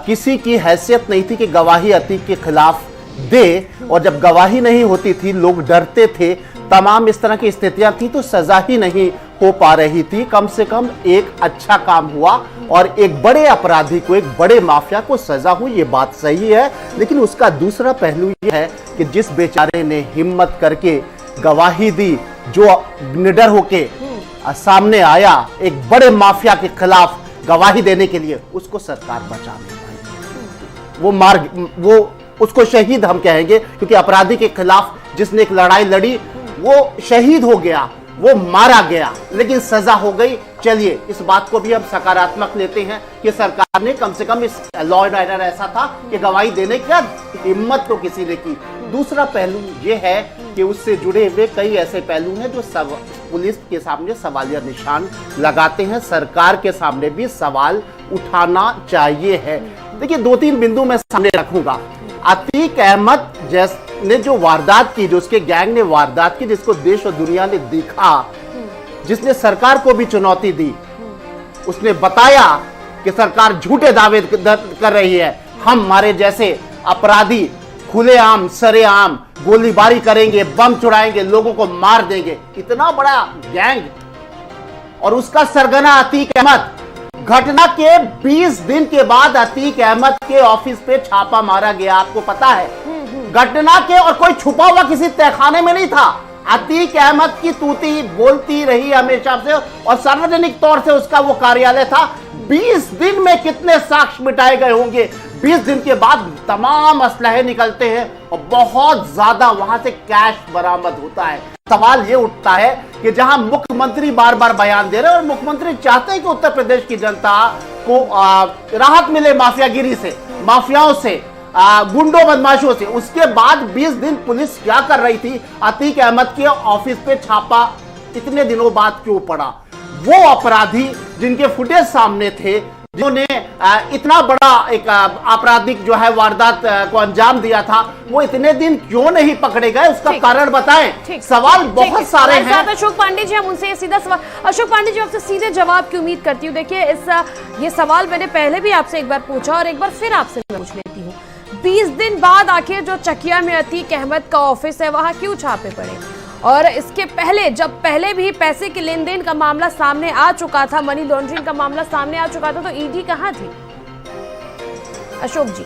किसी की हैसियत नहीं थी कि गवाही अतीक के खिलाफ दे, और जब गवाही नहीं होती थी लोग डरते थे, तमाम इस तरह की स्थितियां थी, तो सजा ही नहीं हो पा रही थी। कम से कम एक अच्छा काम हुआ और एक बड़े अपराधी को, एक बड़े माफिया को सजा हुई, ये बात सही है। लेकिन उसका दूसरा पहलू ये है कि जिस बेचारे ने हिम्मत करके गवाही दी, जो निडर होके सामने आया एक बड़े माफिया के खिलाफ गवाही देने के लिए, उसको सरकार बचा नहीं पाई। वो उसको शहीद हम कहेंगे, क्योंकि अपराधी के खिलाफ जिसने एक लड़ाई लड़ी वो शहीद हो गया, वो मारा गया, लेकिन सजा हो गई। चलिए इस बात को भी हम सकारात्मक लेते हैं कि सरकार ने कम से कम इस लॉ एंड ऑर्डर ऐसा था कि गवाही देने की हिम्मत तो किसी ने की। दूसरा पहलू ये है कि उससे जुड़े हुए कई ऐसे पहलू हैं जो पुलिस के सामने सवालिया निशान लगाते हैं। सरकार के सामने भी सवाल उठाना चाहिए है। देखिए 2-3 बिंदु मैं सामने रखूंगा। अतीक अहमद ने जो वारदात की, जो उसके गैंग ने वारदात की, जिसको देश और दुनिया ने देखा, जिसने सरकार को भी चुनौती दी, उसने बताया कि सरकार झूठे दावे कर रही है, हम हमारे जैसे अपराधी खुलेआम सरेआम गोलीबारी करेंगे, बम चुराएंगे, लोगों को मार देंगे। इतना बड़ा गैंग और उसका सरगना अतीक अहमद। घटना के 20 दिन के बाद अतीक अहमद के ऑफिस पे छापा मारा गया, आपको पता है। घटना के, और कोई छुपा हुआ किसी तहखाने में नहीं था। अतीक अहमद की तूती बोलती रही हमेशा से, और सार्वजनिक तौर से उसका वो कार्यालय था। 20 दिन में कितने साक्ष्य मिटाए गए होंगे। 20 दिन के बाद तमाम असलहे निकलते हैं और बहुत ज्यादा वहां से कैश बरामद होता है। सवाल ये उठता है कि जहां मुख्यमंत्री बार बार बयान दे रहे हैं और मुख्यमंत्री चाहते हैं कि उत्तर प्रदेश की जनता को राहत मिले माफियागिरी से, माफियाओं से, गुंडों बदमाशों से, उसके बाद 20 दिन पुलिस क्या कर रही थी? अतीक अहमद के ऑफिस पे छापा इतने दिनों बाद क्यों पड़ा? वो अपराधी जिनके फुटेज सामने थे, जिन्होंने इतना बड़ा एक आपराधिक जो है वारदात को अंजाम दिया था, वो इतने दिन क्यों नहीं पकड़े गए? उसका कारण बताएं। सवाल बहुत सारे हैं। अशोक पांडे जी, हम उनसे सीधा सवाल, अशोक पांडे जी आपसे सीधे जवाब की उम्मीद करती हूँ। देखिए ये सवाल मैंने पहले भी आपसे एक बार पूछा और एक बार फिर आपसे पूछ लेती हूँ। 20 दिन बाद आखिर जो चकिया में अतीक अहमद का ऑफिस है, वहां क्यों छापे पड़े? और इसके पहले, जब पहले भी पैसे के लेन देन का मामला सामने आ चुका था, मनी लॉन्ड्रिंग का मामला सामने आ चुका था, तो ईडी कहां थी? अशोक जी,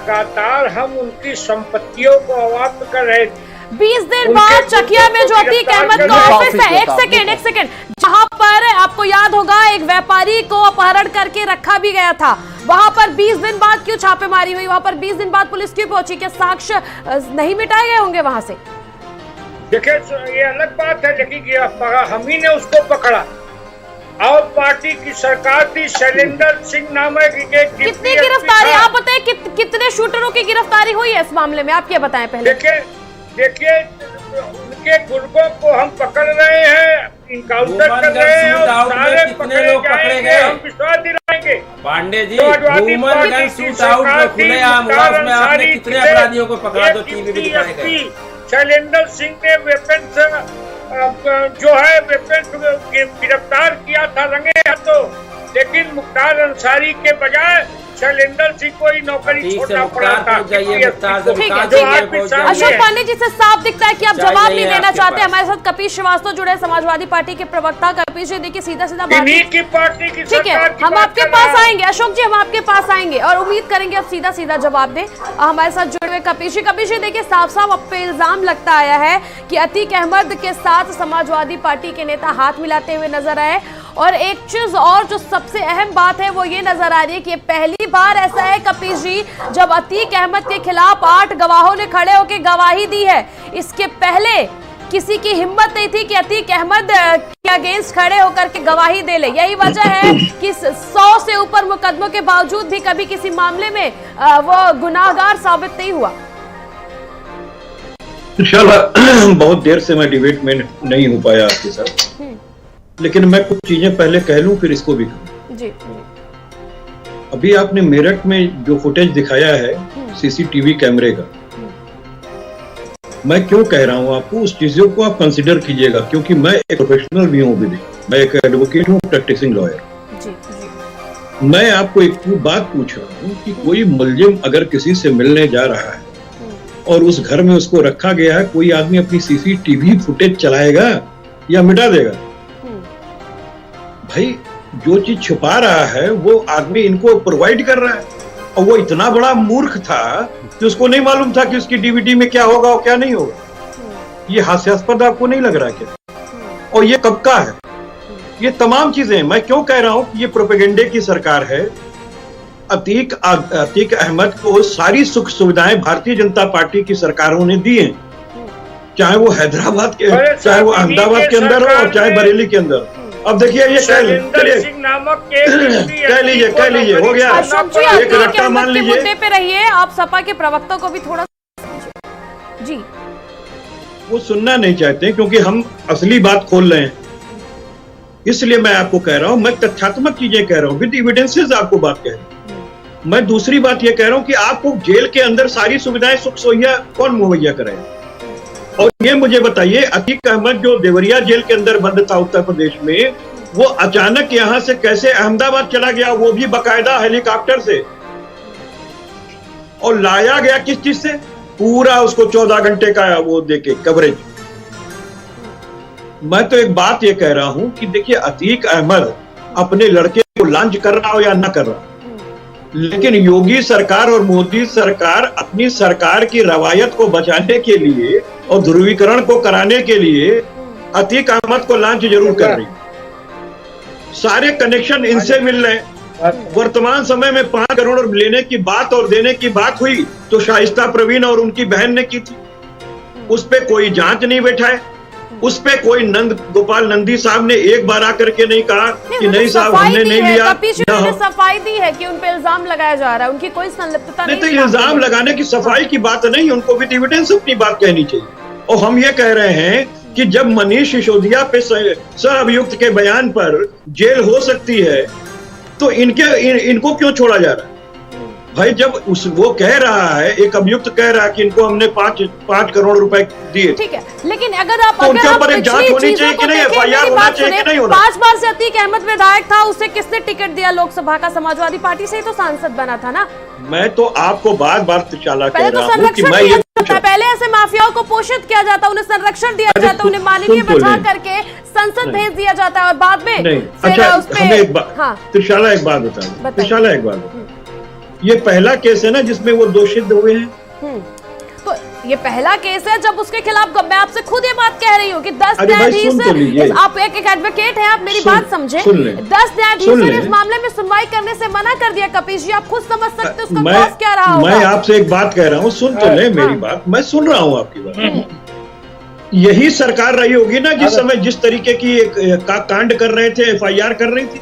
लगातार हम उनकी संपत्तियों को अवैध कर रहे थे। 20 दिन बाद चकिया में जो अतीक अहमद का ऑफिस है, एक सेकेंड, जहां पर आपको याद होगा एक व्यापारी को अपहरण करके रखा भी गया था, वहां पर 20 दिन बाद क्यों छापेमारी हुई? वहां पर 20 दिन बाद पुलिस क्यों पहुंची? क्या साक्ष्य नहीं मिटाए गए होंगे वहां से? देखिए ये अलग बात है, लेकिन हम ही ने उसको पकड़ा और पार्टी की सरकार थी। शैलेंद्र सिंह नामक कितनी गिरफ्तारी, आप बताएं कितने शूटरों की गिरफ्तारी हुई है इस मामले में? आप क्या बताएं पहले। देखिए उनके गुर्गों को हम पकड़ रहे हैं, इनकाउंटर कर रहे हैं और सारे पकड़े जाएंगे, हम विश्वास दिलाएंगे। Pandey ji, human gun shoot out में खुलेआम हुआ, उसमें आपने कितने अपराधियों को पकड़ा? तो टीवी भी दिखाए गए। शैलेंद्र सिंह ने वेपन्स जो है वेपन्स गिरफ्तार किया था रंगे हाथों, लेकिन मुख्तार अंसारी के बजाय शैलेंद्र सिंह को ही नौकरी छोड़ना पड़ा था। अशोक पांडे जी से साफ दिखता है कि आप जवाब नहीं देना चाहते। हमारे साथ कपिल श्रीवास्तव जुड़े, समाजवादी पार्टी के प्रवक्ता। कपिल जी देखिए सीधा सीधा बात, ठीक है, हम आपके पास आएंगे। अशोक जी, हम आपके पास आएंगे और उम्मीद करेंगे आप सीधा सीधा जवाब दें। हमारे साथ जुड़े हुए कपिल जी देखिए साफ साफ अब पे इल्जाम लगता आया है कि अतीक अहमद के साथ समाजवादी पार्टी के नेता हाथ मिलाते हुए नजर आए। और एक चीज और जो सबसे अहम बात है वो ये नजर आ रही है कि पहली बार ऐसा है कपिल जी, जब अतीक अहमद के खिलाफ 8 गवाहों ने खड़े होकर गवाही दी है। इसके पहले किसी की हिम्मत नहीं थी कि अतीक अहमद के अगेंस्ट खड़े होकर के गवाही दे ले। यही वजह है कि 100 से ऊपर मुकदमों के बावजूद भी कभी किसी मामले में वो गुनाहगार साबित नहीं हुआ। इंशाल्लाह बहुत देर से मैं डिबेट में नहीं हो पाया आपके साथ, लेकिन मैं कुछ चीजें पहले कह लूं फिर इसको भी कहूं। जी। अभी आपने मेरठ में जो फुटेज दिखाया है सीसीटीवी कैमरे का, मैं क्यों कह रहा हूं आपको, उस चीजों को आप कंसिडर कीजिएगा, क्योंकि मैं एक प्रोफेशनल भी हूं, भी मैं एक एडवोकेट हूं, प्रैक्टिसिंग लॉयर। मैं आपको एक बात पूछ रहा हूं कि कोई मुलजिम अगर किसी से मिलने जा रहा है और उस घर में उसको रखा गया है, कोई आदमी अपनी सीसीटीवी फुटेज चलाएगा या मिटा देगा? भाई जो चीज छुपा रहा है वो आदमी इनको प्रोवाइड कर रहा है, और वो इतना बड़ा मूर्ख था कि उसको नहीं मालूम था कि उसकी डीवीडी में क्या होगा और क्या नहीं होगा। ये हास्यास्पद आपको नहीं लग रहा क्या? और ये कब का है? ये तमाम चीजें मैं क्यों कह रहा हूं कि ये प्रोपेगेंडे की सरकार है। अतीक अहमद को सारी सुख सुविधाएं भारतीय जनता पार्टी की सरकारों ने दी हैं, चाहे वो हैदराबाद के, चाहे वो अहमदाबाद के अंदर हो और चाहे बरेली के अंदर। अब देखिए ये कह लीजिए हो गया, एक रट्टा मान लीजिए। मुद्दे पे रहिए, आप सपा के प्रवक्ता को भी थोड़ा जी। वो सुनना नहीं चाहते क्योंकि हम असली बात खोल रहे हैं, इसलिए मैं आपको कह रहा हूं, मैं तथ्यात्मक चीजें कह रहा हूं, विद एविडेंसेस आपको बात कह रहा हूं। मैं दूसरी बात ये कह रहा हूं कि आपको जेल के अंदर सारी सुविधाएं सुख सोहिया कौन मुहैया कराएगा? और ये मुझे बताइए, अतीक अहमद जो देवरिया जेल के अंदर बंद था उत्तर प्रदेश में, वो अचानक यहां से कैसे अहमदाबाद चला गया, वो भी बाकायदा हेलीकॉप्टर से, और लाया गया किस चीज से? पूरा उसको 14 घंटे का वो देके कवरेज। मैं तो एक बात ये कह रहा हूं कि देखिए, अतीक अहमद अपने लड़के को लॉन्च कर रहा हो या ना कर रहा, लेकिन योगी सरकार और मोदी सरकार अपनी सरकार की रवायत को बचाने के लिए और ध्रुवीकरण को कराने के लिए अतीक अहमद को लॉन्च जरूर कर रही है। सारे कनेक्शन इनसे मिल रहे हैं। वर्तमान समय में 5 करोड़ लेने की बात और देने की बात हुई तो शाइस्ता प्रवीण और उनकी बहन ने की थी, उस पे कोई जांच नहीं बैठा है, उस पे कोई नंद गोपाल नंदी साहब ने एक बार आकर के नहीं कहा कि नहीं साहब हमने नहीं लिया। ने सफाई दी है कि उन पे इल्जाम लगाया जा रहा है, उनकी कोई संलिप्तता नहीं। तो इल्जाम लगाने की सफाई की बात नहीं, उनको विद एविडेंस अपनी बात कहनी चाहिए। और हम ये कह रहे हैं कि जब मनीष सिसोदिया पे सह अभियुक्त के बयान पर जेल हो सकती है तो इनको क्यों छोड़ा जा रहा है? भाई जब वो कह रहा है, एक अभियुक्त कह रहा है कि इनको हमने 5 करोड़ रुपए दिए, ठीक है, लेकिन अगर आप तो उनके ऊपर एक जांच होनी चाहिए कि नहीं, एफआईआर होना चाहिए कि नहीं होना? 5 बार से अतीक अहमद विधायक था, उसे किसने टिकट दिया लोकसभा का? समाजवादी पार्टी से ही तो सांसद बना था ना। मैं तो आपको बार बार चाला कह रहा हूं कि मैं ये पहले ऐसे माफियाओं को पोषित किया जाता, उन्हें संरक्षण दिया जाता, उन्हें मानवीय बचा करके संसद भेज दिया जाता है और बाद में त्रिशाला एक बात बता, त्रिशाला एक बात, ये पहला केस है ना जिसमें वो दोषित हुए हैं। तो ये पहला केस है जब उसके खिलाफ, मैं आपसे खुद ये बात कह रही हूँ कि 10 न्यायाधीश, आप एक एडवोकेट हैं, आप मेरी बात समझे, 10 न्यायाधीशों ने इस मामले में सुनवाई करने से मना कर दिया। कपीश जी, आप खुद समझ सकते उसका कॉज क्या रहा होगा। मैं आपसे एक बात कह रहा हूँ, सुन तो ले मेरी बात, मैं सुन रहा हूँ आपकी बात। यही सरकार रही होगी ना जिस समय जिस तरीके की कांड कर रहे थे, एफआईआर कर रही थी।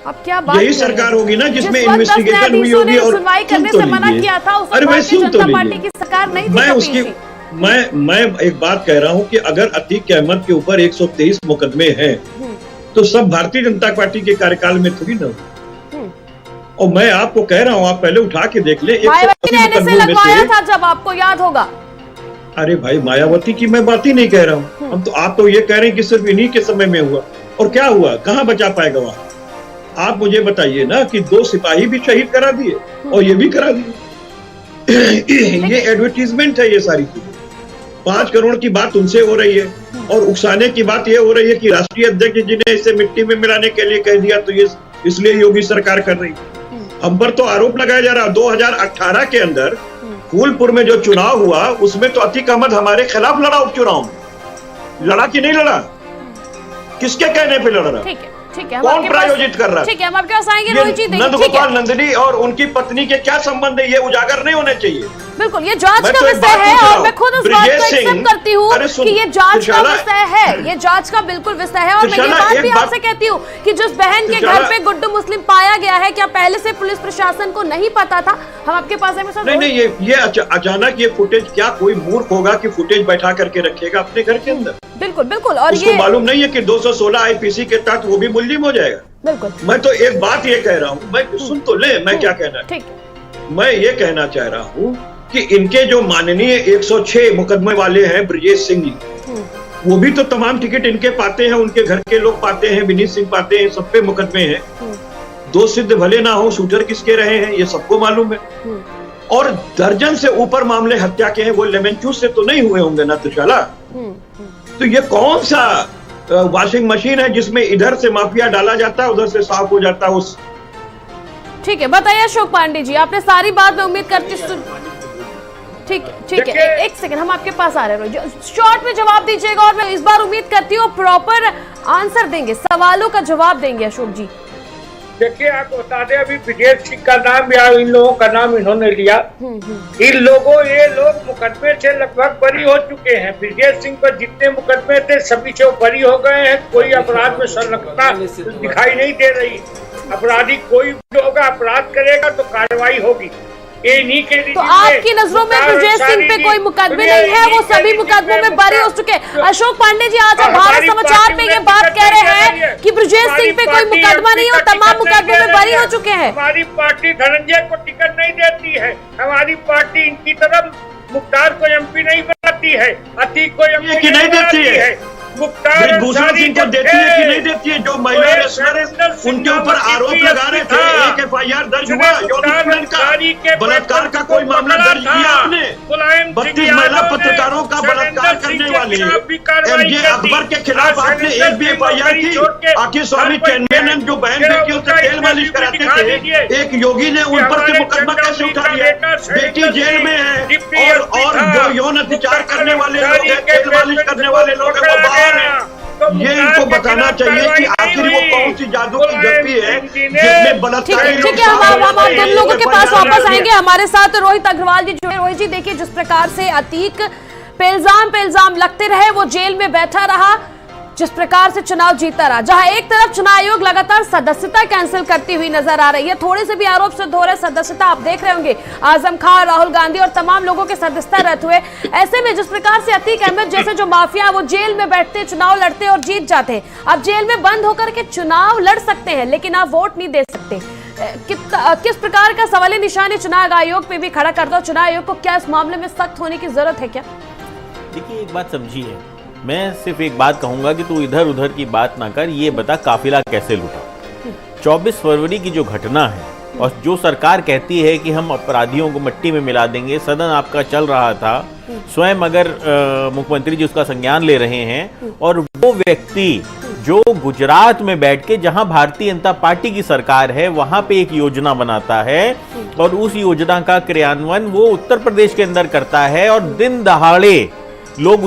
अब क्या बात, यही सरकार होगी ना जिसमें इन्वेस्टिगेशन हुई होगी और सुनवाई करने से मना किया था। अरे मैं सुन तो पार्टी की सरकार नहीं थी। मैं एक बात कह रहा हूं कि अगर अतीक अहमद के ऊपर 123 मुकदमे हैं तो सब भारतीय जनता पार्टी के कार्यकाल में थोड़ी ना हो। और मैं आपको कह रहा हूं, आप पहले उठा के देख ले, 180 मुकदमों में लगवाया था जब, आपको याद होगा। अरे भाई, मायावती की मैं बात ही नहीं कह रहा हूँ। हम तो आप तो ये कह रहे हैं कि सिर्फ इन्हीं के समय में हुआ, और क्या हुआ, कहाँ बचा पाएगा वहां? आप मुझे बताइए ना कि 2 सिपाही भी शहीद करा दिए और ये भी करा दिए। ये एडवर्टीजमेंट है, ये सारी चीजें। 5 करोड़ की बात उनसे हो रही है और उकसाने की बात ये हो रही है कि राष्ट्रीय अध्यक्ष जी ने इसे मिट्टी में मिलाने के लिए कह दिया, तो ये इसलिए योगी सरकार कर रही है। हम पर तो आरोप लगाया जा रहा है। 2018 के अंदर फूलपुर में जो चुनाव हुआ उसमें तो अतीक अहमद हमारे खिलाफ लड़ा उपचुनाव में। लड़ा कि नहीं लड़ा? किसके कहने पे लड़ रहा? ठीक है, हम कौन आपके पास- प्रायोजित कर रहा है? ठीक है, हम आपके पास आएंगे ये रोहित जी। देखिए, नंद ठीक है, गोपाल नंदिनी और उनकी पत्नी के क्या संबंध है, ये उजागर नहीं होने चाहिए। बिल्कुल, ये जांच मैं का तो एक विषय बात है पूछ रहा और हूं, मैं खुद उस बात ब्रिजेश को एक्सेप्ट सिंह, करती हूँ अरे सुन, कि ये जांच का त्रिशाला, विषय है, ये जांच का बिल्कुल विषय है। और मैं ये त्रिशाला, बात एक भी बात- आपसे कहती हूँ कि जिस बहन के त्रिशाला- घर पे गुड्डू मुस्लिम पाया गया है, क्या पहले से पुलिस प्रशासन को नहीं पता था? हम आपके पास है सर। नहीं, ये अचानक ये फुटेज, क्या कोई मूर्ख होगा कि फुटेज बैठा करके रखेगा अपने घर के अंदर? बिल्कुल बिल्कुल, और उसको ये मालूम नहीं है कि 216 आईपीसी के तहत वो भी मुलजिम हो जाएगा। बिल्कुल मैं तो एक बात ये कह रहा हूँ, मैं सुन तो ले, मैं क्या कहना है। ठीक, मैं ये कहना चाह रहा हूँ कि इनके जो माननीय 106 मुकदमे वाले हैं ब्रिजेश सिंह जी, वो भी तो तमाम टिकट इनके पाते हैं, उनके घर के लोग पाते हैं, विनीत सिंह पाते हैं, सब पे मुकदमे हैं। दो सिद्ध भले ना हो, शूटर किसके रहे हैं ये सबको मालूम है। और दर्जन से ऊपर मामले हत्या के हैं, वो लेमन चूस से तो नहीं हुए होंगे ना त्रिशाला? तो ये कौन सा वॉशिंग मशीन है जिसमें इधर से माफिया डाला जाता है, उधर से साफ हो जाता है? उस ठीक है, बताइए अशोक पांडे जी, आपने सारी बात में उम्मीद करती ठीक है, देखिए- एक सेकंड, हम आपके पास आ रहे हैं। शॉर्ट में जवाब दीजिएगा और मैं इस बार उम्मीद करती हूँ प्रॉपर आंसर देंगे, सवालों का जवाब देंगे अशोक जी। देखिए, आपको बता दें, अभी ब्रिजेश सिंह का नाम या इन लोगों का नाम इन्होंने लिया। ये लोग मुकदमे से लगभग बरी हो चुके हैं। ब्रिजेश सिंह पर जितने मुकदमे थे सभी से वो बरी हो गए हैं। कोई अपराध में संलग्नता दिखाई नहीं दे रही। अपराधी कोई भी होगा, अपराध करेगा तो कार्रवाई होगी। ये इन्हीं के तो आपकी नजरों में ब्रिजेश सिंह पे कोई मुकदमे नहीं है, वो सभी मुकदमों में बरी हो चुके हैं। अशोक पांडे जी, आज आप भारत समाचार पे ये बात कह रहे हैं कि ब्रिजेश सिंह पे कोई मुकदमा नहीं है, वो तमाम मुकदमों में बरी हो चुके हैं। हमारी पार्टी धनंजय को टिकट नहीं देती है। हमारी पार्टी इनकी तरफ मुख्तार को एमपी नहीं बनाती है, अतीक को एमपी नहीं देती है। भूषण सिंह को देती है कि नहीं देती है? जो महिला रेसलर है उनके ऊपर आरोप लगा रहे थे, एक FIR दर्ज हुआ यौन उत्पीड़न का, बलात्कार का कोई मामला दर्ज किया आपने? 32 महिला पत्रकारों का बलात्कार करने वाले MJ अकबर के खिलाफ आपने एक भी FIR की? आखिर स्वामी चैनमैन जो बहन बेटियों से तेल मालिश कराते थे, एक योगी ने उन पर से मुकदमा कैसे उठा लिया? बेटी जेल में है और जो यौन अत्याचार करने वाले लोग हैं, तेल मालिश करने वाले लोग हैं, वो बाहर हैं। ये इनको बताना चाहिए कि आखिर वो कौन सी जादू की गप्पी है जिसमें बलात्कार। ठीक है, हम आप दोनों लोगों के पास वापस आएंगे। हमारे साथ रोहित अग्रवाल जी जुड़े। रोहित जी, देखिए, जिस प्रकार से अतीक पे इल्जाम लगते रहे, वो जेल में बैठा रहा, जिस प्रकार से चुनाव जीता रहा, जहां एक तरफ चुनाव आयोग लगातार सदस्यता कैंसिल करती हुई नजर आ रही है, थोड़े से भी आरोप सिद्ध हो रहे, सदस्यता आप देख रहे होंगे, आजम खान, राहुल गांधी और तमाम लोगों के सदस्यता रद्द हुए। ऐसे में जिस प्रकार से अतीक अहमद जैसे जो माफिया वो जेल में बैठते, चुनाव लड़ते और जीत जाते हैं, आप जेल में बंद होकर के चुनाव लड़ सकते हैं लेकिन आप वोट नहीं दे सकते। किस प्रकार का सवाल निशान चुनाव आयोग पे भी खड़ा करता हो? चुनाव आयोग को क्या इस मामले में सख्त होने की जरूरत है क्या? देखिए, एक बात समझिए, मैं सिर्फ एक बात कहूंगा कि तू इधर उधर की बात ना कर, ये बता काफिला कैसे लूटा। 24 फरवरी की जो घटना है और जो सरकार कहती है कि हम अपराधियों को मिट्टी में मिला देंगे, सदन आपका चल रहा था, स्वयं अगर मुख्यमंत्री जी उसका संज्ञान ले रहे हैं, और वो व्यक्ति जो गुजरात में बैठ के, जहां भारतीय जनता पार्टी की सरकार है, वहां पे एक योजना बनाता है और उस योजना का क्रियान्वयन वो उत्तर प्रदेश के अंदर करता है, और दिन दहाड़े लोग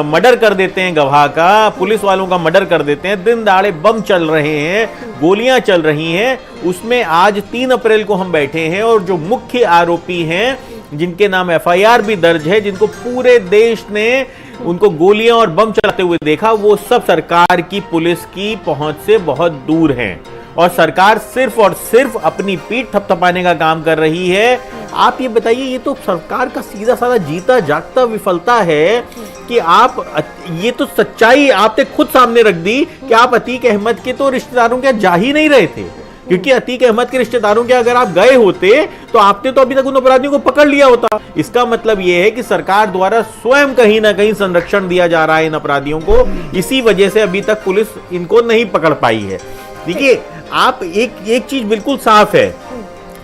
मर्डर कर देते हैं, गवाह का, पुलिस वालों का मर्डर कर देते हैं, दिन दहाड़े बम चल रहे हैं, गोलियां चल रही हैं। उसमें आज 3 अप्रैल को हम बैठे हैं और जो मुख्य आरोपी हैं, जिनके नाम FIR भी दर्ज है, जिनको पूरे देश ने उनको गोलियां और बम चलाते हुए देखा, वो सब सरकार की, पुलिस की पहुंच से बहुत दूर हैं और सरकार सिर्फ और सिर्फ अपनी पीठ थपथपाने का काम कर रही है। आप ये बताइए, ये तो सरकार का सीधा साधा जीता जागता विफलता है कि आप, ये तो सच्चाई आपने खुद सामने रख दी कि आप अतीक अहमद के तो रिश्तेदारों के जा ही नहीं रहे थे, क्योंकि अतीक अहमद के रिश्तेदारों के अगर आप गए होते तो आपने तो अभी तक उन अपराधियों को पकड़ लिया होता। इसका मतलब यह है कि सरकार द्वारा स्वयं कहीं ना कहीं संरक्षण दिया जा रहा है इन अपराधियों को, इसी वजह से अभी तक पुलिस इनको नहीं पकड़ पाई है। देखिए, आप एक चीज बिल्कुल साफ है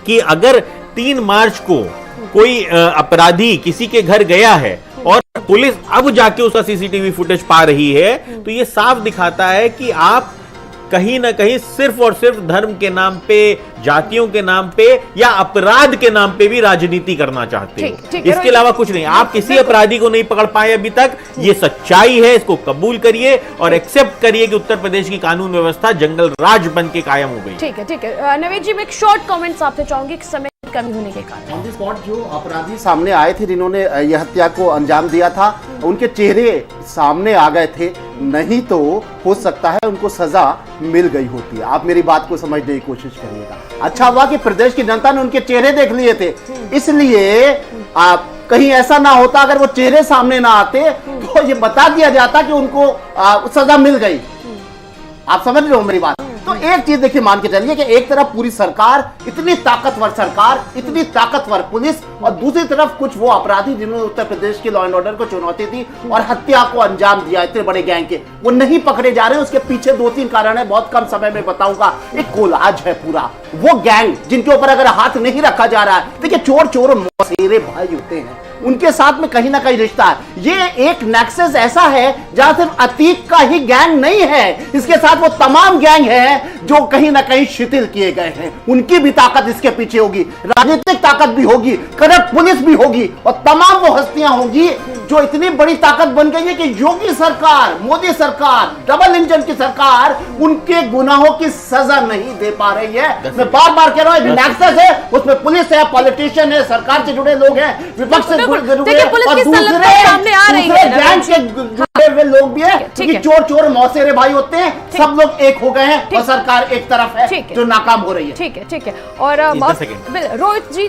कि अगर 3 मार्च को कोई अपराधी किसी के घर गया है और पुलिस अब जाके उसका CCTV फुटेज पा रही है, तो ये साफ दिखाता है कि आप कहीं ना कहीं सिर्फ और सिर्फ धर्म के नाम पे, जातियों के नाम पे या अपराध के नाम पे भी राजनीति करना चाहते हो। इसके अलावा कुछ नहीं। आप किसी अपराधी को नहीं पकड़ पाए अभी तक, ये सच्चाई है, इसको कबूल करिए और एक्सेप्ट करिए कि उत्तर प्रदेश की कानून व्यवस्था जंगल राज बन के कायम हो गई। ठीक है नवेद जी, मैं एक शॉर्ट कमेंट्स आपसे चाहूंगी समय कमी होने के कारण। ऑन द स्पॉट जो अपराधी सामने आए थे जिन्होंने यह हत्या को अंजाम दिया था, उनके चेहरे सामने आ गए थे, नहीं तो हो सकता है उनको सजा मिल गई होती है। आप मेरी बात को समझने की कोशिश करिएगा। अच्छा हुआ कि प्रदेश की जनता ने उनके चेहरे देख लिए थे, इसलिए आप कहीं ऐसा ना होता अगर वो चेहरे सामने ना आते तो ये बता दिया जाता कि उनको सजा मिल गई। आप समझ रहे हो मेरी बात? तो एक चीज देखिए, मान के चलिए कि एक तरफ पूरी सरकार, इतनी ताकतवर सरकार, इतनी ताकतवर पुलिस, और दूसरी तरफ कुछ वो अपराधी जिन्होंने उत्तर प्रदेश के लॉ एंड ऑर्डर को चुनौती दी और हत्या को अंजाम दिया, इतने बड़े गैंग के, वो नहीं पकड़े जा रहे हैं। उसके पीछे 2-3 कारण है, बहुत कम समय में बताऊंगा। एक कोलाज है पूरा, वो गैंग जिनके ऊपर अगर हाथ नहीं रखा जा रहा है, देखिए चोर मौसेरे भाई होते हैं, उनके साथ में कहीं ना कहीं रिश्ता है। ये एक नेक्सस ऐसा है जहां सिर्फ अतीक का ही गैंग नहीं है, इसके साथ वो तमाम गैंग है जो कहीं ना कहीं शिथिल किए गए हैं। उनकी भी ताकत इसके पीछे होगी, राजनीतिक ताकत भी होगी, करप्ट पुलिस भी होगी, और तमाम वो हस्तियां होंगी जो इतनी बड़ी ताकत बन गई है कि योगी सरकार, मोदी सरकार, डबल इंजन की सरकार उनके गुनाहों की सजा नहीं दे पा रही है। मैं बार बार कह रहा हूं, नेक्सस है, उसमें पुलिस है, पॉलिटिशियन है, सरकार से जुड़े लोग हैं, विपक्ष से जुड़े लोग हैं, और दूसरे गैंग से जुड़े हुए लोग भी हैं, क्योंकि चोर मौसेरे भाई होते हैं। सब लोग एक हो गए हैं और सरकार एक तरफ है जो नाकाम हो रही है। ठीक है। और रोहित जी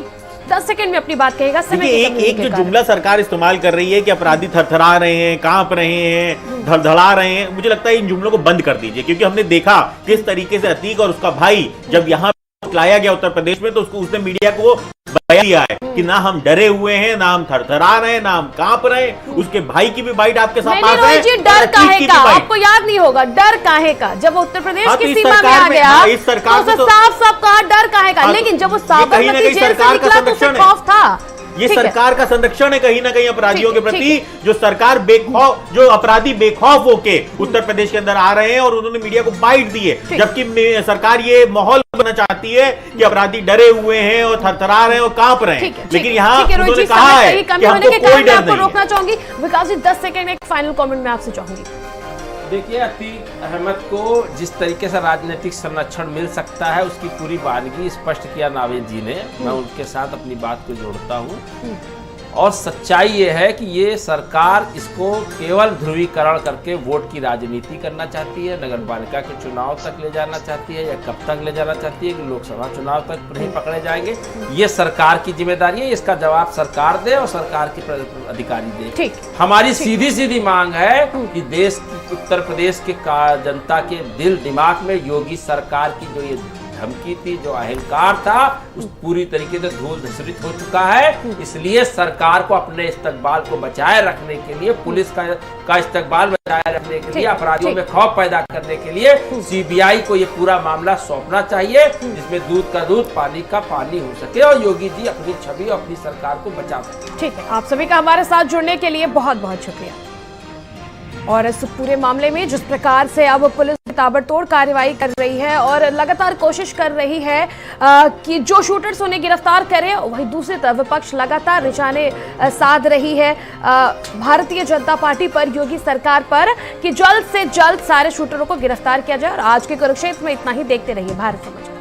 10 सेकंड में अपनी बात कहेगा। एक जो जुमला सरकार इस्तेमाल कर रही है कि अपराधी थरथरा रहे हैं, कांप रहे हैं, धड़धड़ा रहे हैं, मुझे लगता है इन जुमलों को बंद कर दीजिए, क्योंकि हमने देखा किस तरीके से अतीक और उसका भाई जब यहाँ लाया गया उत्तर प्रदेश में, तो उसने मीडिया को बयान दिया है कि ना हम डरे हुए हैं, ना हम थरथरा रहे हैं, ना हम कांप रहे हैं। उसके भाई की भी बाइट आपके साथ पास है। डर काहे का? आपको याद नहीं होगा डर काहे का? जब उत्तर प्रदेश की सीमा में आ गया इस सरकार तो साफ कहा डर काहे का, लेकिन जब वो साबरमती जेल से निकला तो उसे खौफ था। ये सरकार का संरक्षण है कहीं ना कहीं अपराधियों के प्रति, जो सरकार बेखौफ, जो अपराधी बेखौफ होके उत्तर प्रदेश के अंदर आ रहे हैं, और उन्होंने मीडिया को बाइट दी है, जबकि सरकार ये माहौल बनना चाहती है कि अपराधी डरे हुए हैं और थरथरा रहे हैं और कांप रहे हैं। लेकिन यहाँ उन्होंने कहा है कि हमको कोई डर नहीं। रोकना चाहूंगी विकास जी, 10 सेकंड एक फाइनल कमेंट में आपसे चाहूंगी। देखिए, अतीक अहमद को जिस तरीके से राजनीतिक संरक्षण मिल सकता है उसकी पूरी वानगी स्पष्ट किया नावेद जी ने। मैं उनके साथ अपनी बात को जोड़ता हूँ, और सच्चाई ये है कि ये सरकार इसको केवल ध्रुवीकरण करके वोट की राजनीति करना चाहती है, नगर पालिका के चुनाव तक ले जाना चाहती है, या कब तक ले जाना चाहती है कि लोकसभा चुनाव तक नहीं पकड़े जाएंगे। ये सरकार की जिम्मेदारी है, इसका जवाब सरकार दे और सरकार के अधिकारी दे। हमारी सीधी मांग है कि देश की, उत्तर प्रदेश के जनता के दिल दिमाग में योगी सरकार की जो ये धमकी थी, जो अहंकार था, उस पूरी तरीके से धूल धूसरित हो चुका है। इसलिए सरकार को अपने इस्तकबाल को बचाए रखने के लिए, पुलिस का इस्तकबाल बचाए रखने के लिए, अपराधियों में खौफ पैदा करने के लिए सीबीआई को ये पूरा मामला सौंपना चाहिए, जिसमें दूध का दूध, पानी का पानी हो सके और योगी जी अपनी छवि और अपनी सरकार को बचा सके। ठीक है, आप सभी का हमारे साथ जुड़ने के लिए बहुत बहुत शुक्रिया। और इस पूरे मामले में जिस प्रकार से अब पुलिस ताबड़तोड़ कार्रवाई कर रही है और लगातार कोशिश कर रही है कि जो शूटर्स उन्हें गिरफ्तार करें, वहीं दूसरी तरफ विपक्ष लगातार निशाने साध रही है भारतीय जनता पार्टी पर, योगी सरकार पर, कि जल्द से जल्द सारे शूटरों को गिरफ्तार किया जाए। और आज के कुरुक्षेत्र में इतना ही। देखते रहिए भारत समाचार।